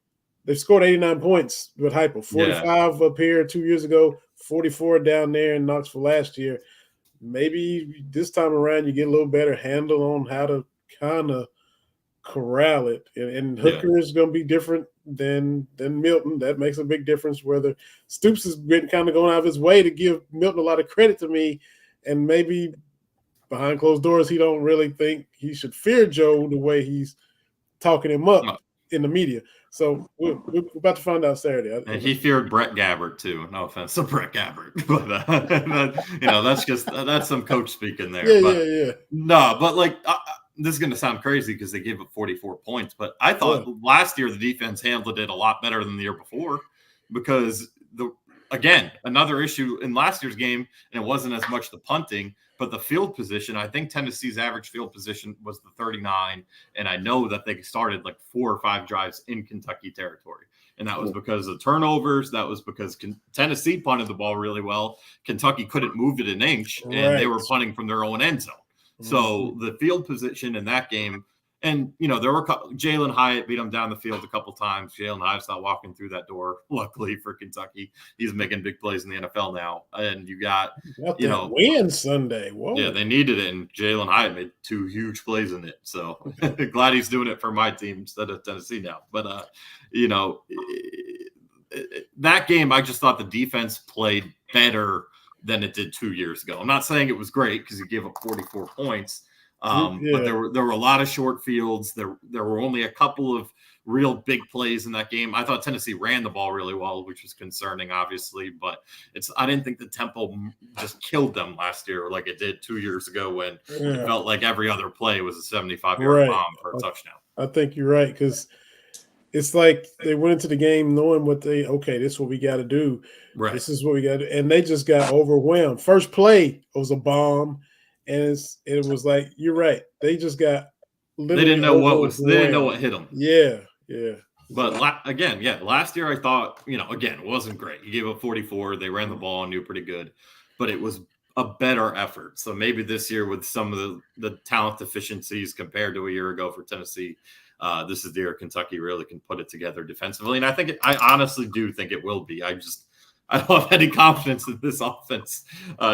They scored 89 points with Heupel, 45 up here 2 years ago, 44 down there in Knoxville last year. Maybe this time around you get a little better handle on how to kind of corral it. And Hooker is going to be different than Milton. That makes a big difference. Whether Stoops has been kind of going out of his way to give Milton a lot of credit to me, and maybe behind closed doors he don't really think he should fear Joe the way he's talking him up in the media. So we're about to find out Saturday. And he feared Brett Gabbert too. No offense to Brett Gabbert, but that's some coach speaking there. Yeah. No, but this is going to sound crazy because they gave up 44 points, but I thought last year the defense handled it a lot better than the year before, because another issue in last year's game, and it wasn't as much the punting, but the field position. I think Tennessee's average field position was the 39, and I know that they started 4 or 5 drives in Kentucky territory, and that was because of turnovers. That was because Tennessee punted the ball really well. Kentucky couldn't move it an inch, and they were punting from their own end zone. So the field position in that game, and there were Jalen Hyatt beat him down the field a couple times. Jalen Hyatt's not walking through that door. Luckily for Kentucky, he's making big plays in the NFL now. And you got win Sunday. Whoa. Yeah, they needed it, and Jalen Hyatt made 2 huge plays in it. So glad he's doing it for my team instead of Tennessee now. But that game, I just thought the defense played better than it did 2 years ago. I'm not saying it was great because he gave up 44 points, but there were a lot of short fields. There were only a couple of real big plays in that game. I thought Tennessee ran the ball really well, which was concerning, obviously, but I didn't think the tempo just killed them last year like it did 2 years ago when it felt like every other play was a 75-yard bomb for a touchdown. I think you're right, because it's like they went into the game knowing this is what we got to do. Right. This is what we got to do. And they just got overwhelmed. First play was a bomb. And it was you're right. They just got literally they didn't know what hit them. Yeah. But last year I thought, again, it wasn't great. You gave up 44. They ran the ball and knew pretty good, but it was a better effort. So maybe this year with some of the talent deficiencies compared to a year ago for Tennessee, this is the year Kentucky really can put it together defensively. And I honestly do think it will be. I don't have any confidence in this offense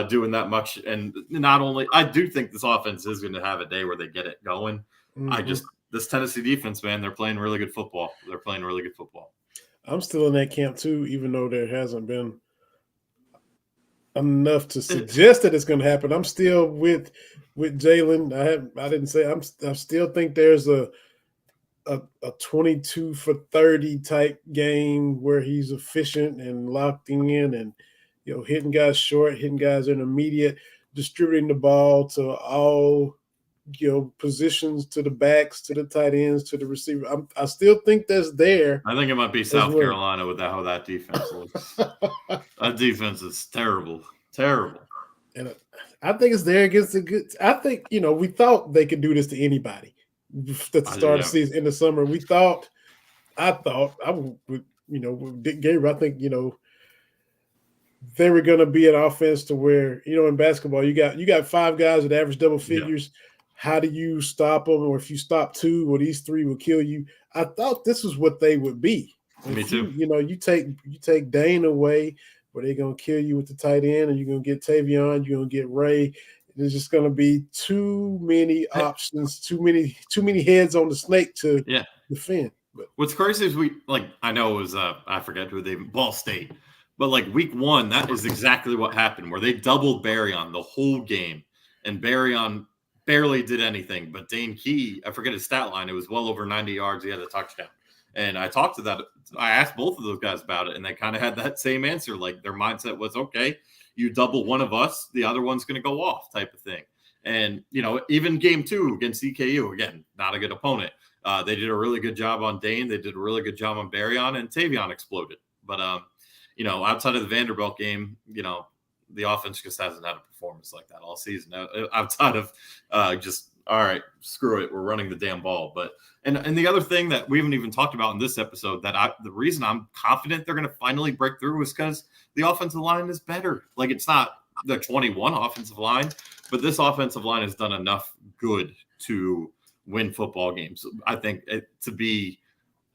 doing that much. And not only, I do think this offense is going to have a day where they get it going. Mm-hmm. This Tennessee defense, man, they're playing really good football. I'm still in that camp too, even though there hasn't been enough to suggest that it's going to happen. I'm still with Jalen. I didn't say I still think there's a 22 for 30 type game where he's efficient and locked in and hitting guys short, hitting guys intermediate, distributing the ball to all positions, to the backs, to the tight ends, to the receiver. I still think that's there. I think it might be South Carolina with how that defense looks. That defense is terrible. And I think it's there against the good. I think, we thought they could do this to anybody at the start of the season in the summer. With Dick Gabriel, I think, they were going to be an offense to where, in basketball, you got 5 guys that average double figures. Yeah. How do you stop them? Or if you stop 2, well, these 3 will kill you. I thought this was what they would be. Me too. You take Dane away, where they're going to kill you with the tight end, and you're going to get Tavion, you're going to get Ray. There's just going to be too many options, too many heads on the snake to defend. But what's crazy is I know it was I forget who Ball State, but week 1, that is exactly what happened, where they doubled Barryon the whole game, and Barryon barely did anything. But Dane Key, I forget his stat line, it was well over 90 yards. He had a touchdown. And I asked both of those guys about it, and they kind of had that same answer. Their mindset was, okay, you double one of us, the other one's going to go off type of thing. And, even game 2 against EKU, again, not a good opponent. They did a really good job on Dane. They did a really good job on Barryon, and Tavion exploded. But, outside of the Vanderbilt game, the offense just hasn't had a performance like that all season. Outside of just, all right, screw it, we're running the damn ball. But and the other thing that we haven't even talked about in this episode, the reason I'm confident they're going to finally break through is because the offensive line is better. It's not the 21 offensive line, but this offensive line has done enough good to win football games. I think to be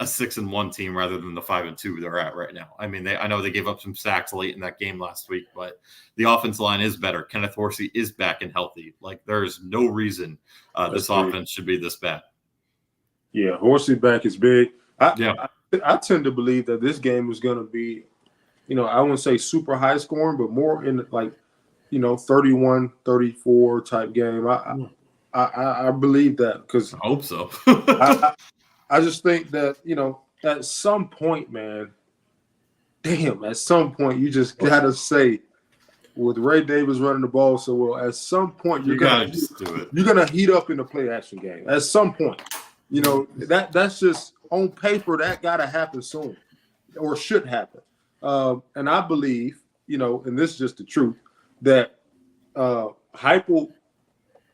a 6-1 team rather than the 5-2 they're at right now. I mean, I know they gave up some sacks late in that game last week, but the offensive line is better. Kenneth Horsey is back and healthy. There's no reason this offense should be this bad. Yeah, Horsey back is big. I tend to believe that this game is going to be, I wouldn't say super high scoring, but more in 31, 34 type game. I believe that because I hope so. I just think that, at some point, man, at some point you just got to say, with Ray Davis running the ball so well, at some point you're going to heat up in the play action game. At some point, that's just on paper that got to happen soon or should happen. And I believe, and this is just the truth, that Heupel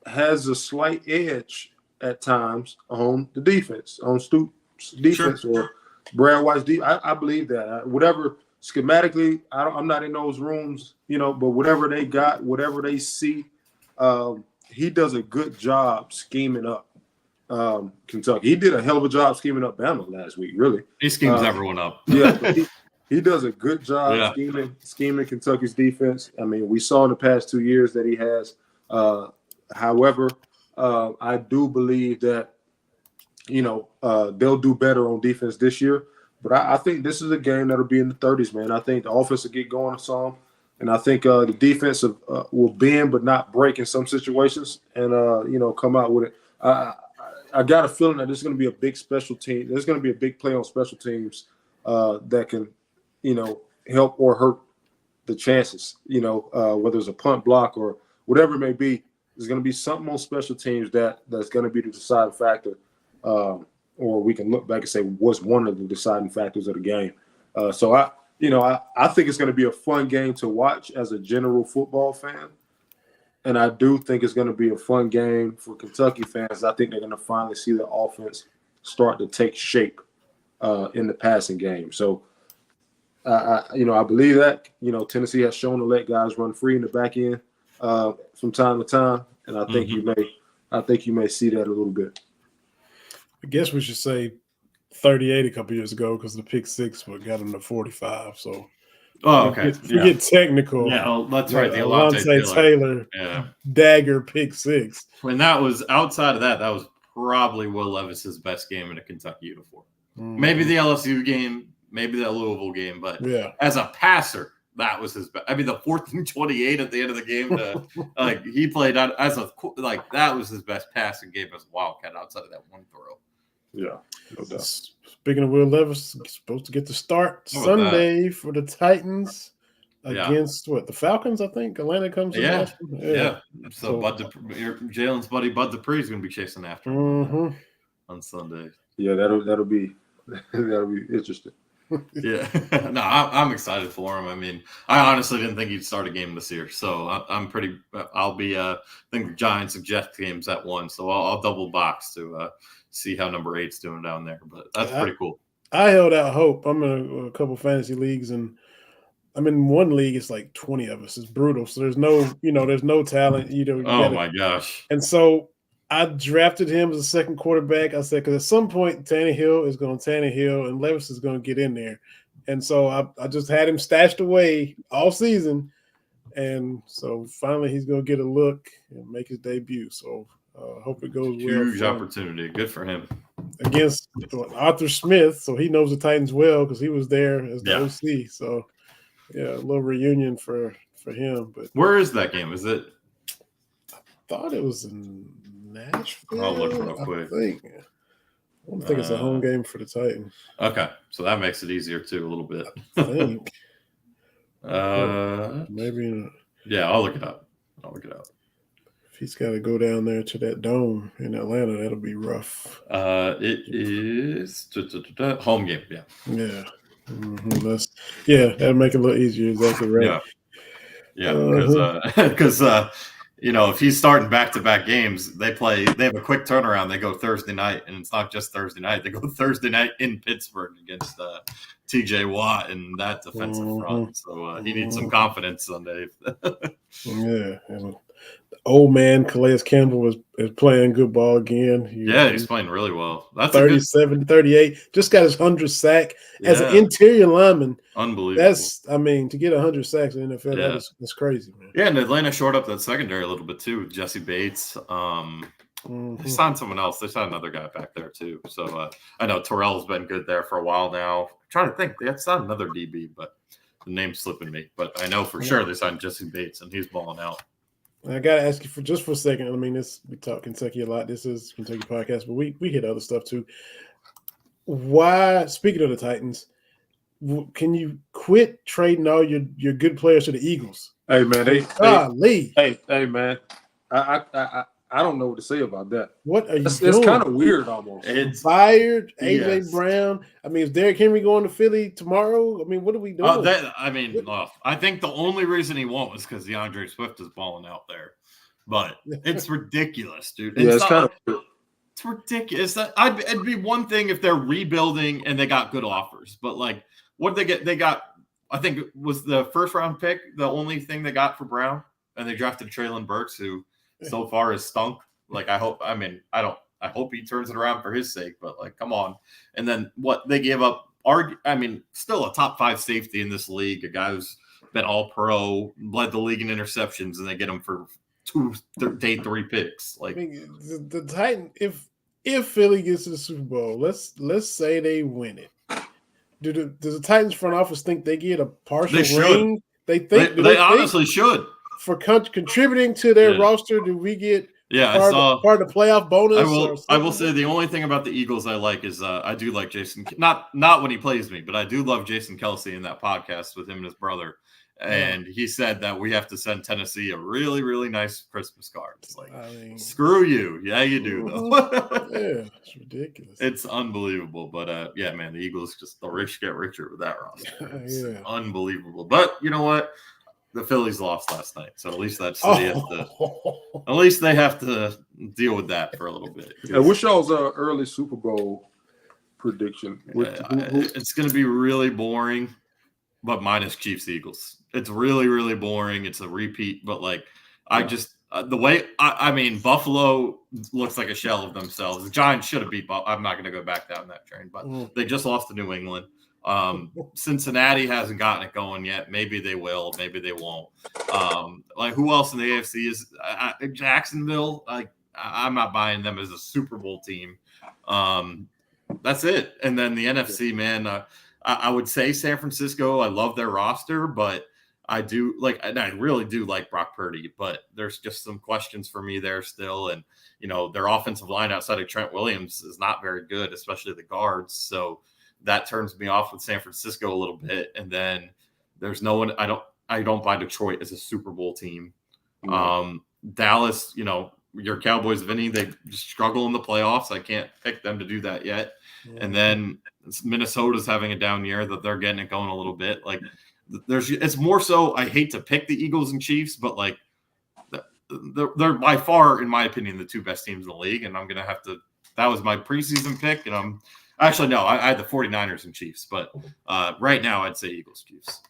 has a slight edge at times on the defense, on Stoops' defense or Brad White's defense. I believe that. Whatever schematically, I'm not in those rooms, but whatever they got, whatever they see, he does a good job scheming up Kentucky. He did a hell of a job scheming up Bama last week, really. He schemes everyone up. Yeah, he does a good job scheming Kentucky's defense. I mean, we saw in the past 2 years that he has. However, I do believe that, they'll do better on defense this year. But I think this is a game that'll be in the 30s, man. I think the offense will get going some. And I think the defense will bend but not break in some situations and, come out with it. I got a feeling that there's going to be a big special team. There's going to be a big play on special teams that can, help or hurt the chances, whether it's a punt block or whatever it may be. There's going to be something on special teams that's going to be the deciding factor, or we can look back and say was one of the deciding factors of the game. So I think it's going to be a fun game to watch as a general football fan, and I do think it's going to be a fun game for Kentucky fans. I think they're going to finally see the offense start to take shape in the passing game. So, I believe that, Tennessee has shown to let guys run free in the back end from time to time, and I think you may see that a little bit. I guess we should say 38 a couple years ago because the pick six got him to 45. So, okay. If we get technical, that's right. The Alontae Taylor dagger pick six. When that was outside of that was probably Will Levis's best game in a Kentucky uniform. Maybe the LSU game, maybe that Louisville game, but as a passer, that was his best. I mean, the 4th and 28 at the end of the game, he played out as that was his best passing game as a Wildcat outside of that one throw. Yeah, no doubt. Speaking of Will Levis, he's supposed to get the start Sunday for the Titans against the Falcons. I think Atlanta comes. Yeah. So Jalen's buddy Bud Dupree is going to be chasing after him on Sunday. Yeah, that'll be interesting. Yeah, no, I'm excited for him. I mean, I honestly didn't think he'd start a game this year, so I'm pretty. I'll be. I think the Giants suggest games at 1, so I'll double box to see how number 8's doing down there. But that's pretty cool. I held out hope. I'm in a couple fantasy leagues, and I'm in one league. It's like 20 of us. It's brutal. So there's no talent. My gosh! And so I drafted him as a second quarterback. I said, because at some point Tannehill is going to Tannehill and Levis is going to get in there. And so I just had him stashed away all season. And so finally he's going to get a look and make his debut. So hope it goes well. Huge opportunity. Good for him. Against Arthur Smith. So he knows the Titans well because he was there as the OC. So, a little reunion for him. But where is that game? Is it? I thought it was in Nashville. I'll look real quick. I don't think it's a home game for the Titans. Okay, so that makes it easier too a little bit. I think. Maybe. Yeah, I'll look it up. If he's got to go down there to that dome in Atlanta, that'll be rough. It is home game. Yeah. Yeah. That'll make it a little easier. Exactly right. Yeah. Because if he's starting back-to-back games, they have a quick turnaround. They go Thursday night, and it's not just Thursday night. They go Thursday night in Pittsburgh against TJ Watt and that defensive front. So he needs some confidence Sunday. And the old man Calais Campbell is playing good ball again. He's playing really well. That's 37, 38. Just got his 100th sack as an interior lineman. Unbelievable. To get 100 sacks in the NFL, that's crazy, man. Yeah, and Atlanta shored up that secondary a little bit too. Jesse Bates. They signed someone else. They signed another guy back there too. So I know Terrell's been good there for a while now. I'm trying to think. They had signed another DB, but the name's slipping me. But I know for sure they signed Jesse Bates, and he's balling out. I got to ask you for a second. I mean, we talk Kentucky a lot. This is Kentucky podcast, but we hit other stuff too. Why, speaking of the Titans, can you quit trading all your good players to the Eagles? Hey, man. Hey, man. I don't know what to say about that. What are you doing? It's kind of weird almost. It's fired AJ Brown. I mean, is Derrick Henry going to Philly tomorrow? I mean, what are we doing? I think the only reason he won't is because DeAndre Swift is balling out there. But it's ridiculous, dude. It's kind of it's ridiculous. It'd be one thing if they're rebuilding and they got good offers. But, what did they get? They got, I think it was the first-round pick, the only thing they got for Brown. And they drafted Treylon Burks, who so far has stunk. I hope he turns it around for his sake, but come on. And then what they gave up, still a top 5 safety in this league, a guy who's been all pro, led the league in interceptions, and they get him for day 3 picks. The Titans, if Philly gets to the Super Bowl, let's say they win it. Does the Titans front office think they get a partial ring? They honestly should. For contributing to their roster, do we get part of the playoff bonus? I will say the only thing about the Eagles I like is I do like Jason. Not when he plays me, but I do love Jason Kelsey in that podcast with him and his brother. And he said that we have to send Tennessee a really, really nice Christmas card. It's screw you. Yeah, you do, though. It's ridiculous. It's unbelievable. But, man, the Eagles the rich get richer with that roster. It's unbelievable. But you know what? The Phillies lost last night, so at least at least they have to deal with that for a little bit. I wish y'all's early Super Bowl prediction. It's going to be really boring, but minus Chiefs Eagles. It's really, really boring. It's a repeat, but like I just the way I mean Buffalo looks like a shell of themselves. The Giants should have beat Buffalo. I'm not going to go back down that train, but they just lost to New England. Cincinnati hasn't gotten it going yet. Maybe they will. Maybe they won't. Like who else in the AFC is Jacksonville? Like I'm not buying them as a Super Bowl team. That's it. And then the NFC, man. I would say San Francisco. I love their roster, but I really do like Brock Purdy. But there's just some questions for me there still. And their offensive line outside of Trent Williams is not very good, especially the guards. So that turns me off with San Francisco a little bit. And then there's no one. I don't buy Detroit as a Super Bowl team. Dallas, your Cowboys, Vinny, they just struggle in the playoffs. I can't pick them to do that yet. Yeah. And then Minnesota's having a down year that they're getting it going a little bit. Like it's more so I hate to pick the Eagles and Chiefs, but like they're by far, in my opinion, the two best teams in the league. And I'm going to have to – that was my preseason pick. And I had the 49ers and Chiefs. But right now I'd say Eagles, Chiefs.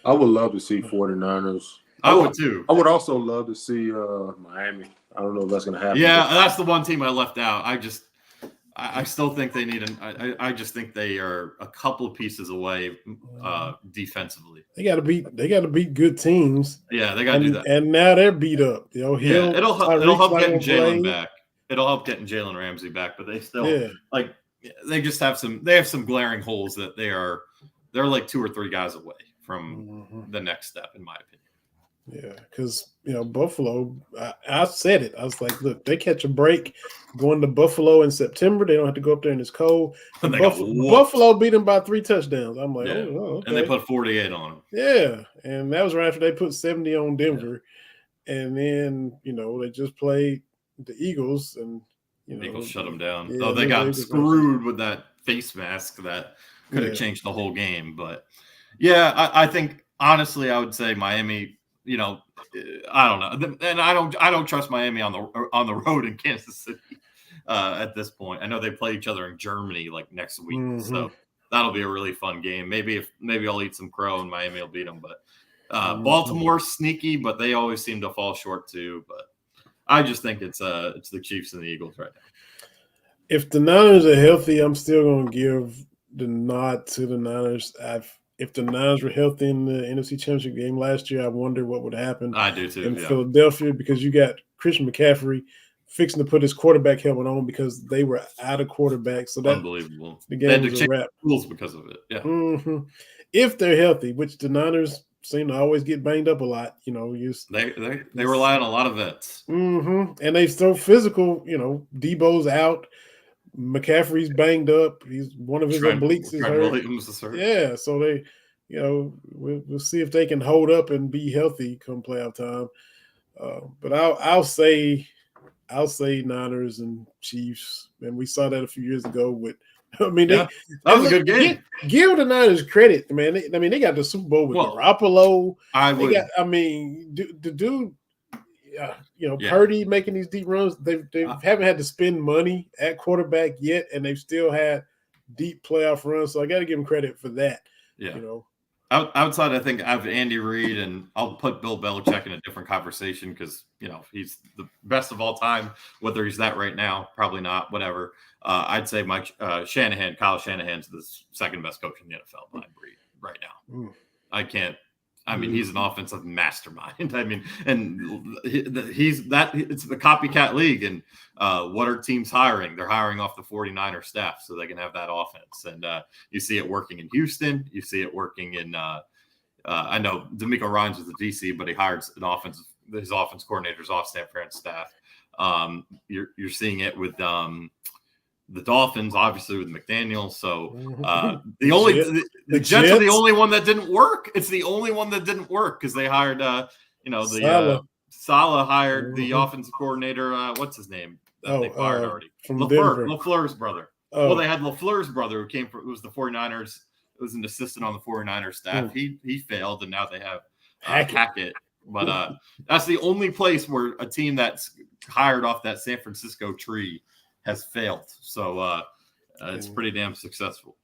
I would love to see 49ers. I would too. I would also love to see Miami. I don't know if that's going to happen. Yeah, that's the one team I left out. I still think they need I just think they are a couple of pieces away defensively. They got to beat good teams. Yeah, they got to do that. And now they're beat up. It'll help getting Jalen back. It'll help getting Jalen Ramsey back, but they still they just have some glaring holes that they're like 2 or 3 guys away from the next step, in my opinion. Yeah, because Buffalo, I said it. I was like, look, they catch a break going to Buffalo in September. They don't have to go up there and it's cold. Buffalo beat them by 3 touchdowns. I'm like, okay. And they put 48 on them. Yeah, and that was right after they put 70 on Denver. Yeah. And then, they just played the Eagles and, the Eagles shut them down. Yeah, they got screwed with that face mask that could have changed the whole game. But, yeah, I think, honestly, I would say Miami – I don't know, and I don't trust Miami on the road in Kansas City at this point. I know they play each other in Germany like next week, so that'll be a really fun game. Maybe I'll eat some crow and Miami will beat them. But Baltimore's sneaky, but they always seem to fall short too. But I just think it's the Chiefs and the Eagles right now. If the Niners are healthy, I'm still going to give the nod to the Niners. If the Niners were healthy in the NFC Championship game last year, I wonder what would happen. I do too. In Philadelphia, because you got Christian McCaffrey fixing to put his quarterback helmet on because they were out of quarterback. So that's unbelievable. The game was a wrap. Rules because of it. Yeah. Mm-hmm. If they're healthy, which the Niners seem to always get banged up a lot, they rely on a lot of vets. Mm-hmm. And they still physical. Debo's out. McCaffrey's banged up. He's one of his obliques is hurt. Yeah, so they, we'll see if they can hold up and be healthy come playoff time. But I'll say Niners and Chiefs, and we saw that a few years ago with. I mean, that was a good game. Give the Niners credit, man. They got the Super Bowl with Garoppolo. The dude. Purdy making these deep runs. They haven't had to spend money at quarterback yet, and they've still had deep playoff runs. So I got to give them credit for that. Yeah. Outside, I think I have Andy Reid, and I'll put Bill Belichick in a different conversation because he's the best of all time. Whether he's that right now, probably not. Whatever. I'd say Mike Shanahan, Kyle Shanahan's the second best coach in the NFL behind Reid right now. I can't. I mean, he's an offensive mastermind. I mean, and it's the copycat league. And what are teams hiring? They're hiring off the 49er staff so they can have that offense. And you see it working in Houston. You see it working in I know DeMeco Ryans was the DC, but he hired his offense coordinators off San Fran staff. You're seeing it with the Dolphins, obviously, with McDaniel. So the Jets are the only one that didn't work. It's the only one that didn't work because they hired, Saleh hired the offensive coordinator. What's his name? They fired already. LaFleur's brother. Oh. Well, they had LaFleur's brother who was the 49ers. It was an assistant on the 49ers staff. He failed, and now they have Hackett. But that's the only place where a team that's hired off that San Francisco tree has failed. So It's pretty damn successful.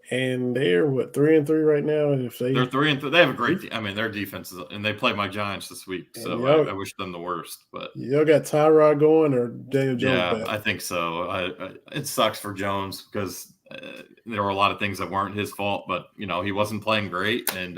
And they're 3-3 right now. And if they're 3-3, they have a great team. I mean, their defense is, and they play my Giants this week, so I wish them the worst. But y'all got Tyrod going or Daniel Jones back? I think so. It sucks for Jones because there were a lot of things that weren't his fault, but he wasn't playing great, and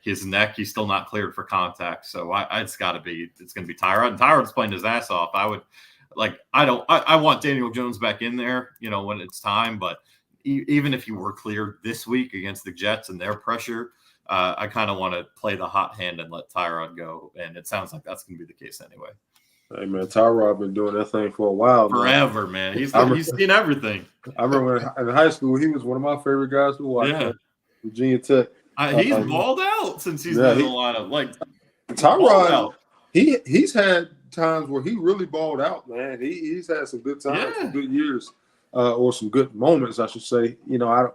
his neck, he's still not cleared for contact. So it's going to be Tyrod, and Tyrod's playing his ass off. I want Daniel Jones back in there, when it's time, but even if you were cleared this week against the Jets and their pressure, I kind of want to play the hot hand and let Tyrod go. And it sounds like that's going to be the case anyway. Hey, man, Tyrod been doing that thing for a while. Forever, man. He's seen everything. I remember in high school, he was one of my favorite guys to watch. Yeah. Virginia Tech. He's balled out since he's been in the lineup. Like, Tyrod, he's had times where he really balled out, man. He's had some good times, some good years. Or some good moments, I should say. I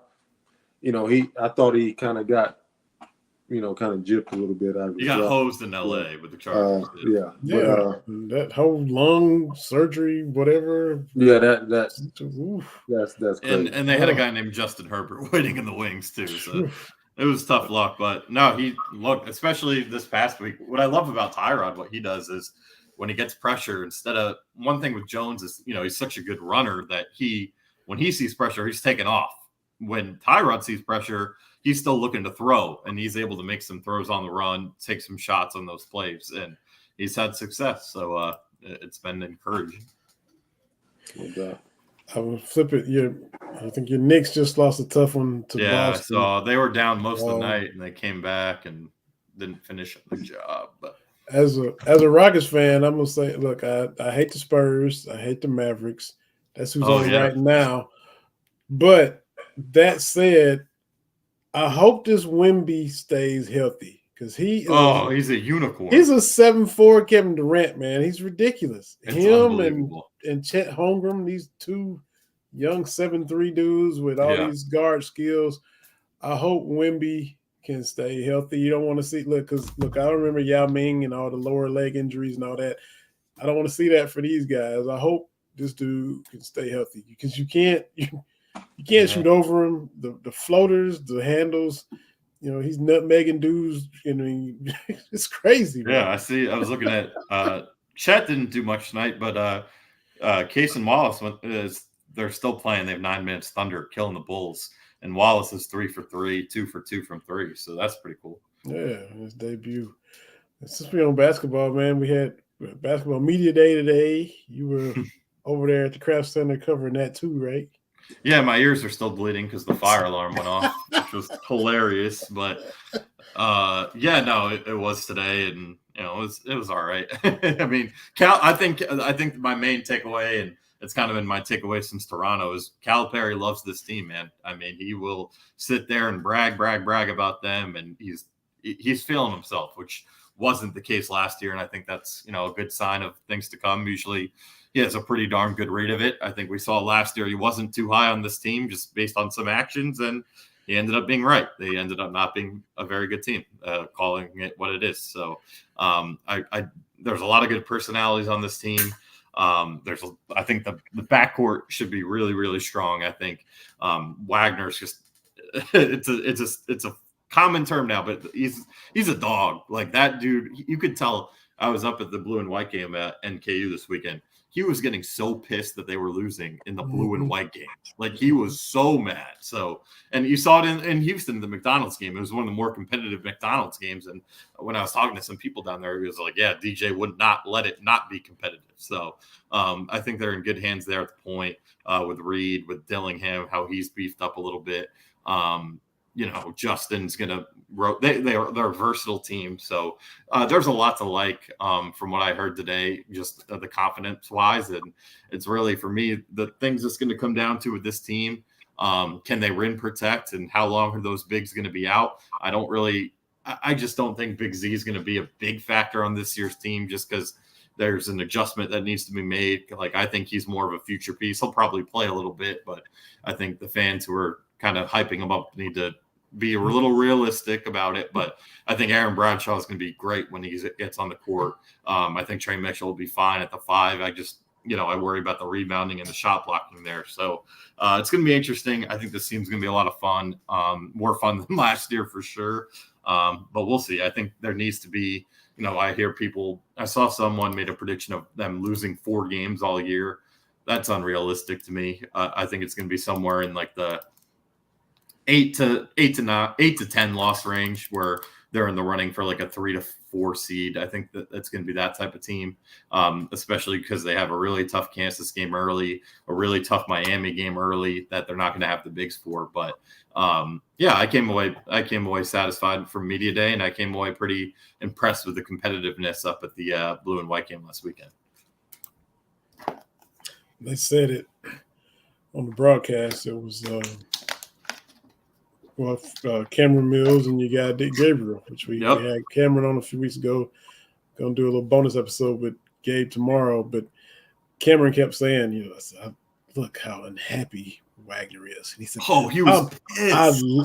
thought he kind of got, kind of gypped a little bit out of He got hosed in LA with the Chargers. That whole lung surgery, whatever. Yeah, that's crazy. And they had a guy named Justin Herbert waiting in the wings too. So it was tough luck. But no, especially this past week. What I love about Tyrod, what he does is, when he gets pressure, instead of one thing with Jones is, he's such a good runner that when he sees pressure, he's taking off. When Tyrod sees pressure, he's still looking to throw, and he's able to make some throws on the run, take some shots on those plays, and he's had success. So it's been encouraging. I will flip it. I think your Knicks just lost a tough one to Boston. So they were down most of the night, and they came back and didn't finish the job, but. As a Rockets fan, I'm gonna say, look, I hate the Spurs, I hate the Mavericks. That's who's on right now. But that said, I hope this Wemby stays healthy because he's a unicorn. He's a 7'4" Kevin Durant, man. He's ridiculous. It's Him and Chet Holmgren, these two young 7'3" dudes with all these guard skills. I hope Wemby can stay healthy. You don't want to see I remember Yao Ming and all the lower leg injuries and all that. I don't want to see that for these guys. I hope this dude can stay healthy because you can't shoot over him. The floaters, the handles, he's nutmegging dudes. It's crazy. Man. Yeah, I see. I was looking at Chet didn't do much tonight, but Case and Wallace they're still playing. They have 9 minutes. Thunder killing the Bulls. And Wallace is 3 for 3, 2 for 2 from 3. So that's pretty cool. Yeah, his debut. Since we're on basketball, man, we had basketball media day today. You were over there at the Craft Center covering that too, right? Yeah, my ears are still bleeding because the fire alarm went off, which was hilarious. But it was today, and it was all right. I mean, I think my main takeaway, and it's kind of been my takeaway since Toronto, is Calipari loves this team, man. I mean, he will sit there and brag about them, and he's feeling himself, which wasn't the case last year. And I think that's, a good sign of things to come. Usually he has a pretty darn good read of it. I think we saw last year he wasn't too high on this team just based on some actions, and he ended up being right. They ended up not being a very good team, calling it what it is. So there's a lot of good personalities on this team. I think the backcourt should be really, really strong. I think Wagner's just it's a common term now, but he's a dog. Like that dude, you could tell. I was up at the blue and white game at NKU this weekend. He was getting so pissed that they were losing in the blue and white game. Like he was so mad. So, and you saw it in Houston, the McDonald's game. It was one of the more competitive McDonald's games. And when I was talking to some people down there, he was like, yeah, DJ would not let it not be competitive. So I think they're in good hands there at the point with Reed, with Dillingham, how he's beefed up a little bit. Justin's going to they're a versatile team. So there's a lot to like from what I heard today, just the confidence wise. And it's really, for me, the things that's going to come down to with this team. Can they rim protect, and how long are those bigs going to be out? I just don't think Big Z is going to be a big factor on this year's team, just because there's an adjustment that needs to be made. Like, I think he's more of a future piece. He'll probably play a little bit, but I think the fans who are kind of hyping him up need to be a little realistic about it. But I think Aaron Bradshaw is going to be great when he gets on the court. I think Trey Mitchell will be fine at the 5. I worry about the rebounding and the shot blocking there. So it's going to be interesting. I think this team's going to be a lot of fun, more fun than last year for sure. But we'll see. I think there needs to be, I saw someone made a prediction of them losing 4 games all year. That's unrealistic to me. I think it's going to be somewhere in like the 8 to 10 loss range where they're in the running for like a 3 to 4 seed. I think that's going to be that type of team, especially because they have a really tough Kansas game early, a really tough Miami game early that they're not going to have the bigs for. But I came away satisfied from media day, and I came away pretty impressed with the competitiveness up at the blue and white game last weekend. They said it on the broadcast. It was Cameron Mills, and you got Dick Gabriel, which we had Cameron on a few weeks ago. Going to do a little bonus episode with Gabe tomorrow. But Cameron kept saying, look how unhappy Wagner is. And he said, he was pissed.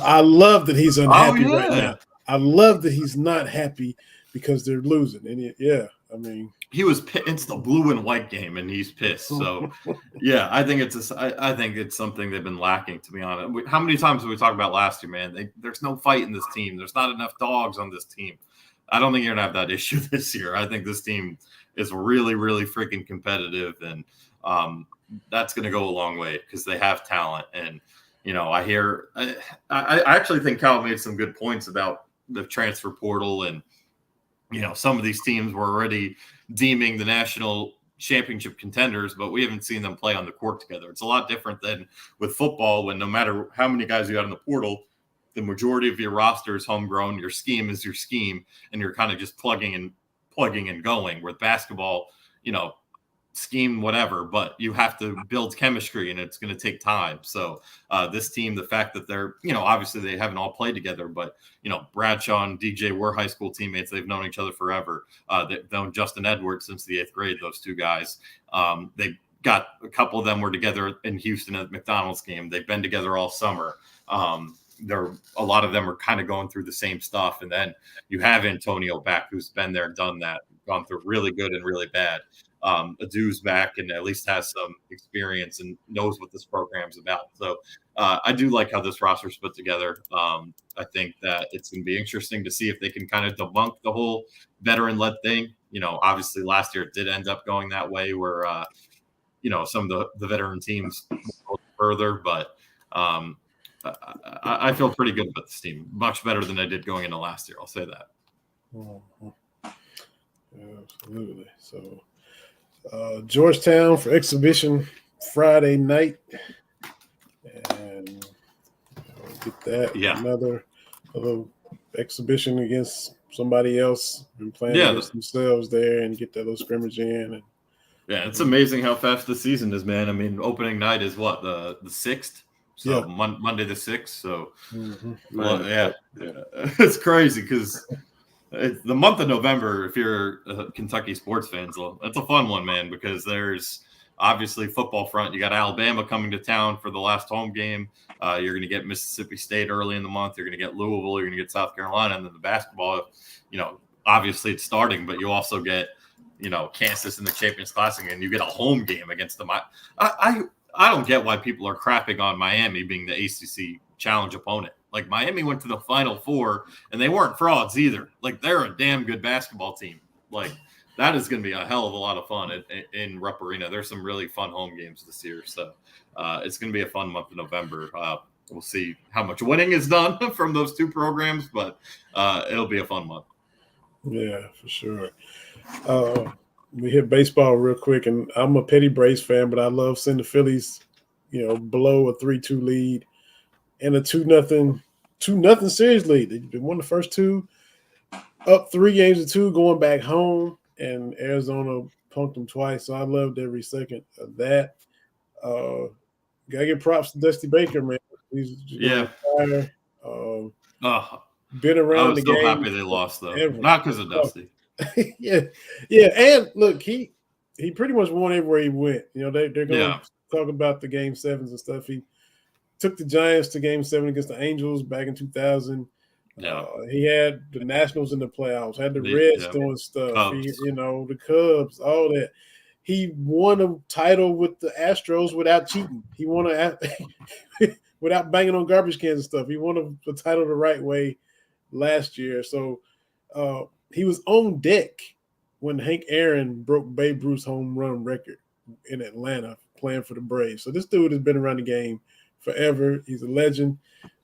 I love that he's unhappy right yeah. now. I love that he's not happy because they're losing. And he was pissed. It's the blue and white game, and he's pissed. So, yeah, I think it's something they've been lacking, to be honest. How many times did we talk about last year, man? There's no fight in this team. There's not enough dogs on this team. I don't think you're going to have that issue this year. I think this team is really, really freaking competitive, and that's going to go a long way because they have talent. And, I actually think Kyle made some good points about the transfer portal, and, some of these teams were already deeming the national championship contenders, but we haven't seen them play on the court together. It's a lot different than with football, when no matter how many guys you got in the portal, the majority of your roster is homegrown. Your scheme is your scheme, and you're kind of just plugging and going. With basketball, scheme whatever, but you have to build chemistry, and it's going to take time. So this team, the fact that they're, obviously they haven't all played together, but Bradshaw and DJ were high school teammates. They've known each other forever. They've known Justin Edwards since the 8th grade, those two guys. They got a couple of them were together in Houston at the McDonald's game. They've been together all summer. A lot of them are kind of going through the same stuff. And then you have Antonio back, who's been there, done that, gone through really good and really bad. Adu's back and at least has some experience and knows what this program's about. So I do like how this roster's put together. I think that it's going to be interesting to see if they can kind of debunk the whole veteran-led thing. Obviously last year it did end up going that way where, some of the veteran teams go further, but I feel pretty good about this team. Much better than I did going into last year. I'll say that. Absolutely. So Georgetown for exhibition Friday night, and get that another exhibition against somebody else, and playing against themselves there, and get that little scrimmage in. And it's amazing how fast the season is, man. I mean, opening night is what, the 6th? So Monday the 6th. So it's crazy because it's the month of November. If you're a Kentucky sports fan, so that's a fun one, man, because there's obviously football front. You got Alabama coming to town for the last home game. You're going to get Mississippi State early in the month. You're going to get Louisville. You're going to get South Carolina. And then the basketball, obviously it's starting, but you also get, Kansas in the Champions Classic, and you get a home game against them. I don't get why people are crapping on Miami being the ACC challenge opponent. Like, Miami went to the Final Four, and they weren't frauds either. Like, they're a damn good basketball team. Like, that is going to be a hell of a lot of fun in Rupp Arena. There's some really fun home games this year. So it's going to be a fun month of November. We'll see how much winning is done from those two programs, but it'll be a fun month. Yeah, for sure. We hit baseball real quick, and I'm a petty Braves fan, but I love seeing the Phillies, below a 3-2 lead and a 2-0 series lead. They won the first two, up 3-2, going back home, and Arizona punked them twice. So I loved every second of that. Gotta give props to Dusty Baker, man. He's been around I was the so game. happy they lost, though. Not because of Dusty. yeah, and look, he pretty much won everywhere he went. They're going to talk about the Game 7s and stuff. He took the Giants to Game 7 against the Angels back in 2000. He had the Nationals in the playoffs, had the Reds doing stuff. The Cubs, all that. he won a title with the Astros without cheating. He won without banging on garbage cans and stuff. He won the title the right way last year. So he was on deck when Hank Aaron broke Babe Ruth's home run record in Atlanta playing for the Braves. So this dude has been around the game forever. He's a legend.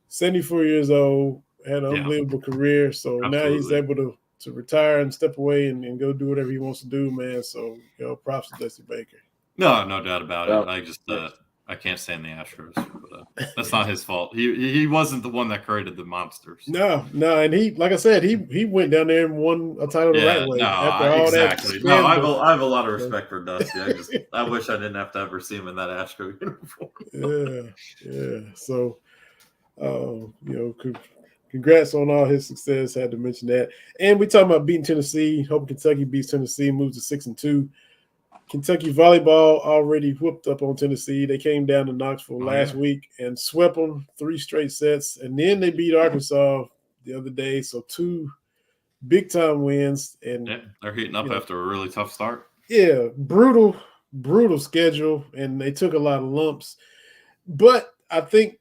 74 years old, had an unbelievable career. So now he's able to retire and step away and go do whatever he wants to do, man. So, props to Dusty Baker. No doubt about it. I just I can't stand the Astros. But, that's not his fault. He wasn't the one that created the monsters. No, and he, like I said, he went down there and won a title the right way. Exactly. No, I have a lot of respect for Dusty. I wish I didn't have to ever see him in that Astro uniform. Yeah. So, congrats on all his success. Had to mention that. And we talking about beating Tennessee. Hope Kentucky beats Tennessee, moves to 6-2. Kentucky volleyball already whooped up on Tennessee. They came down to Knoxville last week and swept them 3 straight sets. And then they beat Arkansas the other day. So 2 big-time wins. And they're heating up after a really tough start. Yeah, brutal schedule. And they took a lot of lumps. But I think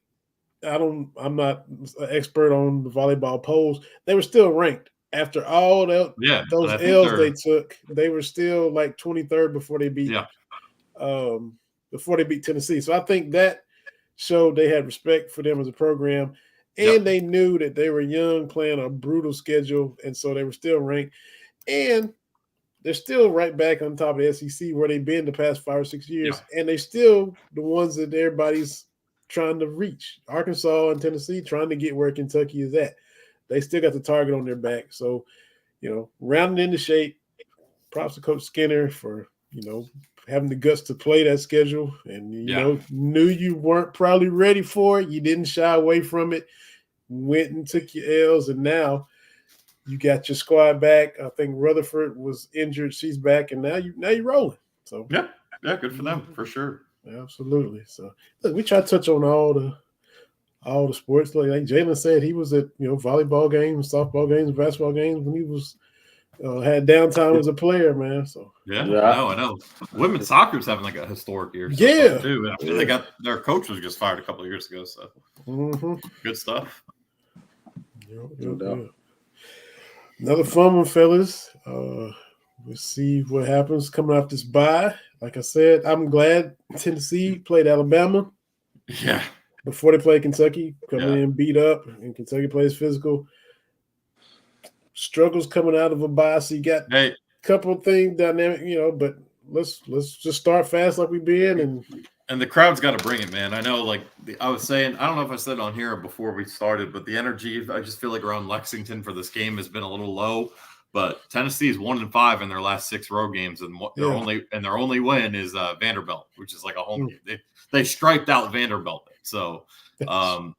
I'm not an expert on the volleyball polls. They were still ranked. After all those L's they took, they were still like 23rd before they beat Tennessee. So I think that showed they had respect for them as a program, and they knew that they were young, playing a brutal schedule, and so they were still ranked. And they're still right back on top of the SEC where they've been the past 5 or 6 years, and they're still the ones that everybody's trying to reach. Arkansas and Tennessee trying to get where Kentucky is at. They still got the target on their back. So, rounding into shape. Props to Coach Skinner for, having the guts to play that schedule. And, knew you weren't probably ready for it. You didn't shy away from it. Went and took your L's. And now you got your squad back. I think Rutherford was injured. She's back. And now you're rolling. So yeah, good for them, for sure. Absolutely. So, look, we try to touch on all the sports. Like Jalen said, he was at volleyball games, softball games, basketball games when he was had downtime as a player, man. So I know. Women's soccer's having like a historic year. Too. And I feel they got their coach was just fired a couple of years ago. So good stuff. Another fun one, fellas. We'll see what happens coming off this bye. Like I said, I'm glad Tennessee played Alabama. Yeah. Before they play Kentucky, coming in beat up, and Kentucky plays physical. Struggles coming out of a bye, so you got a couple of things dynamic, but let's just start fast like we've been. And the crowd's got to bring it, man. I know, like I was saying, I don't know if I said it on here before we started, but the energy, I just feel like around Lexington for this game has been a little low. But Tennessee is 1-5 in their last 6 road games, and their only win is Vanderbilt, which is like a home game. They striped out Vanderbilt. So, so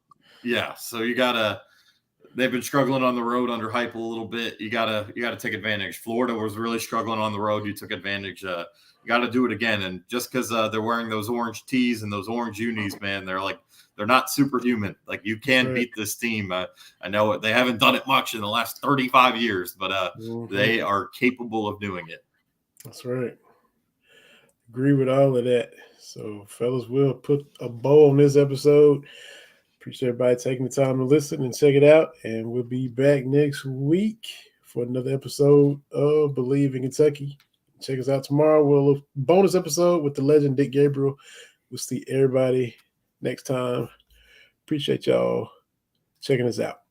you gotta. They've been struggling on the road under Heupel a little bit. You gotta take advantage. Florida was really struggling on the road. You took advantage. You got to do it again. And just because they're wearing those orange tees and those orange unis, man, they're not superhuman. Like you can beat this team. I know they haven't done it much in the last 35 years, but they are capable of doing it. That's right. Agree with all of that. So, fellas, we'll put a bow on this episode. Appreciate everybody taking the time to listen and check it out. And we'll be back next week for another episode of Believe in Kentucky. Check us out tomorrow. We'll a bonus episode with the legend Dick Gabriel. We'll see everybody next time. Appreciate y'all checking us out.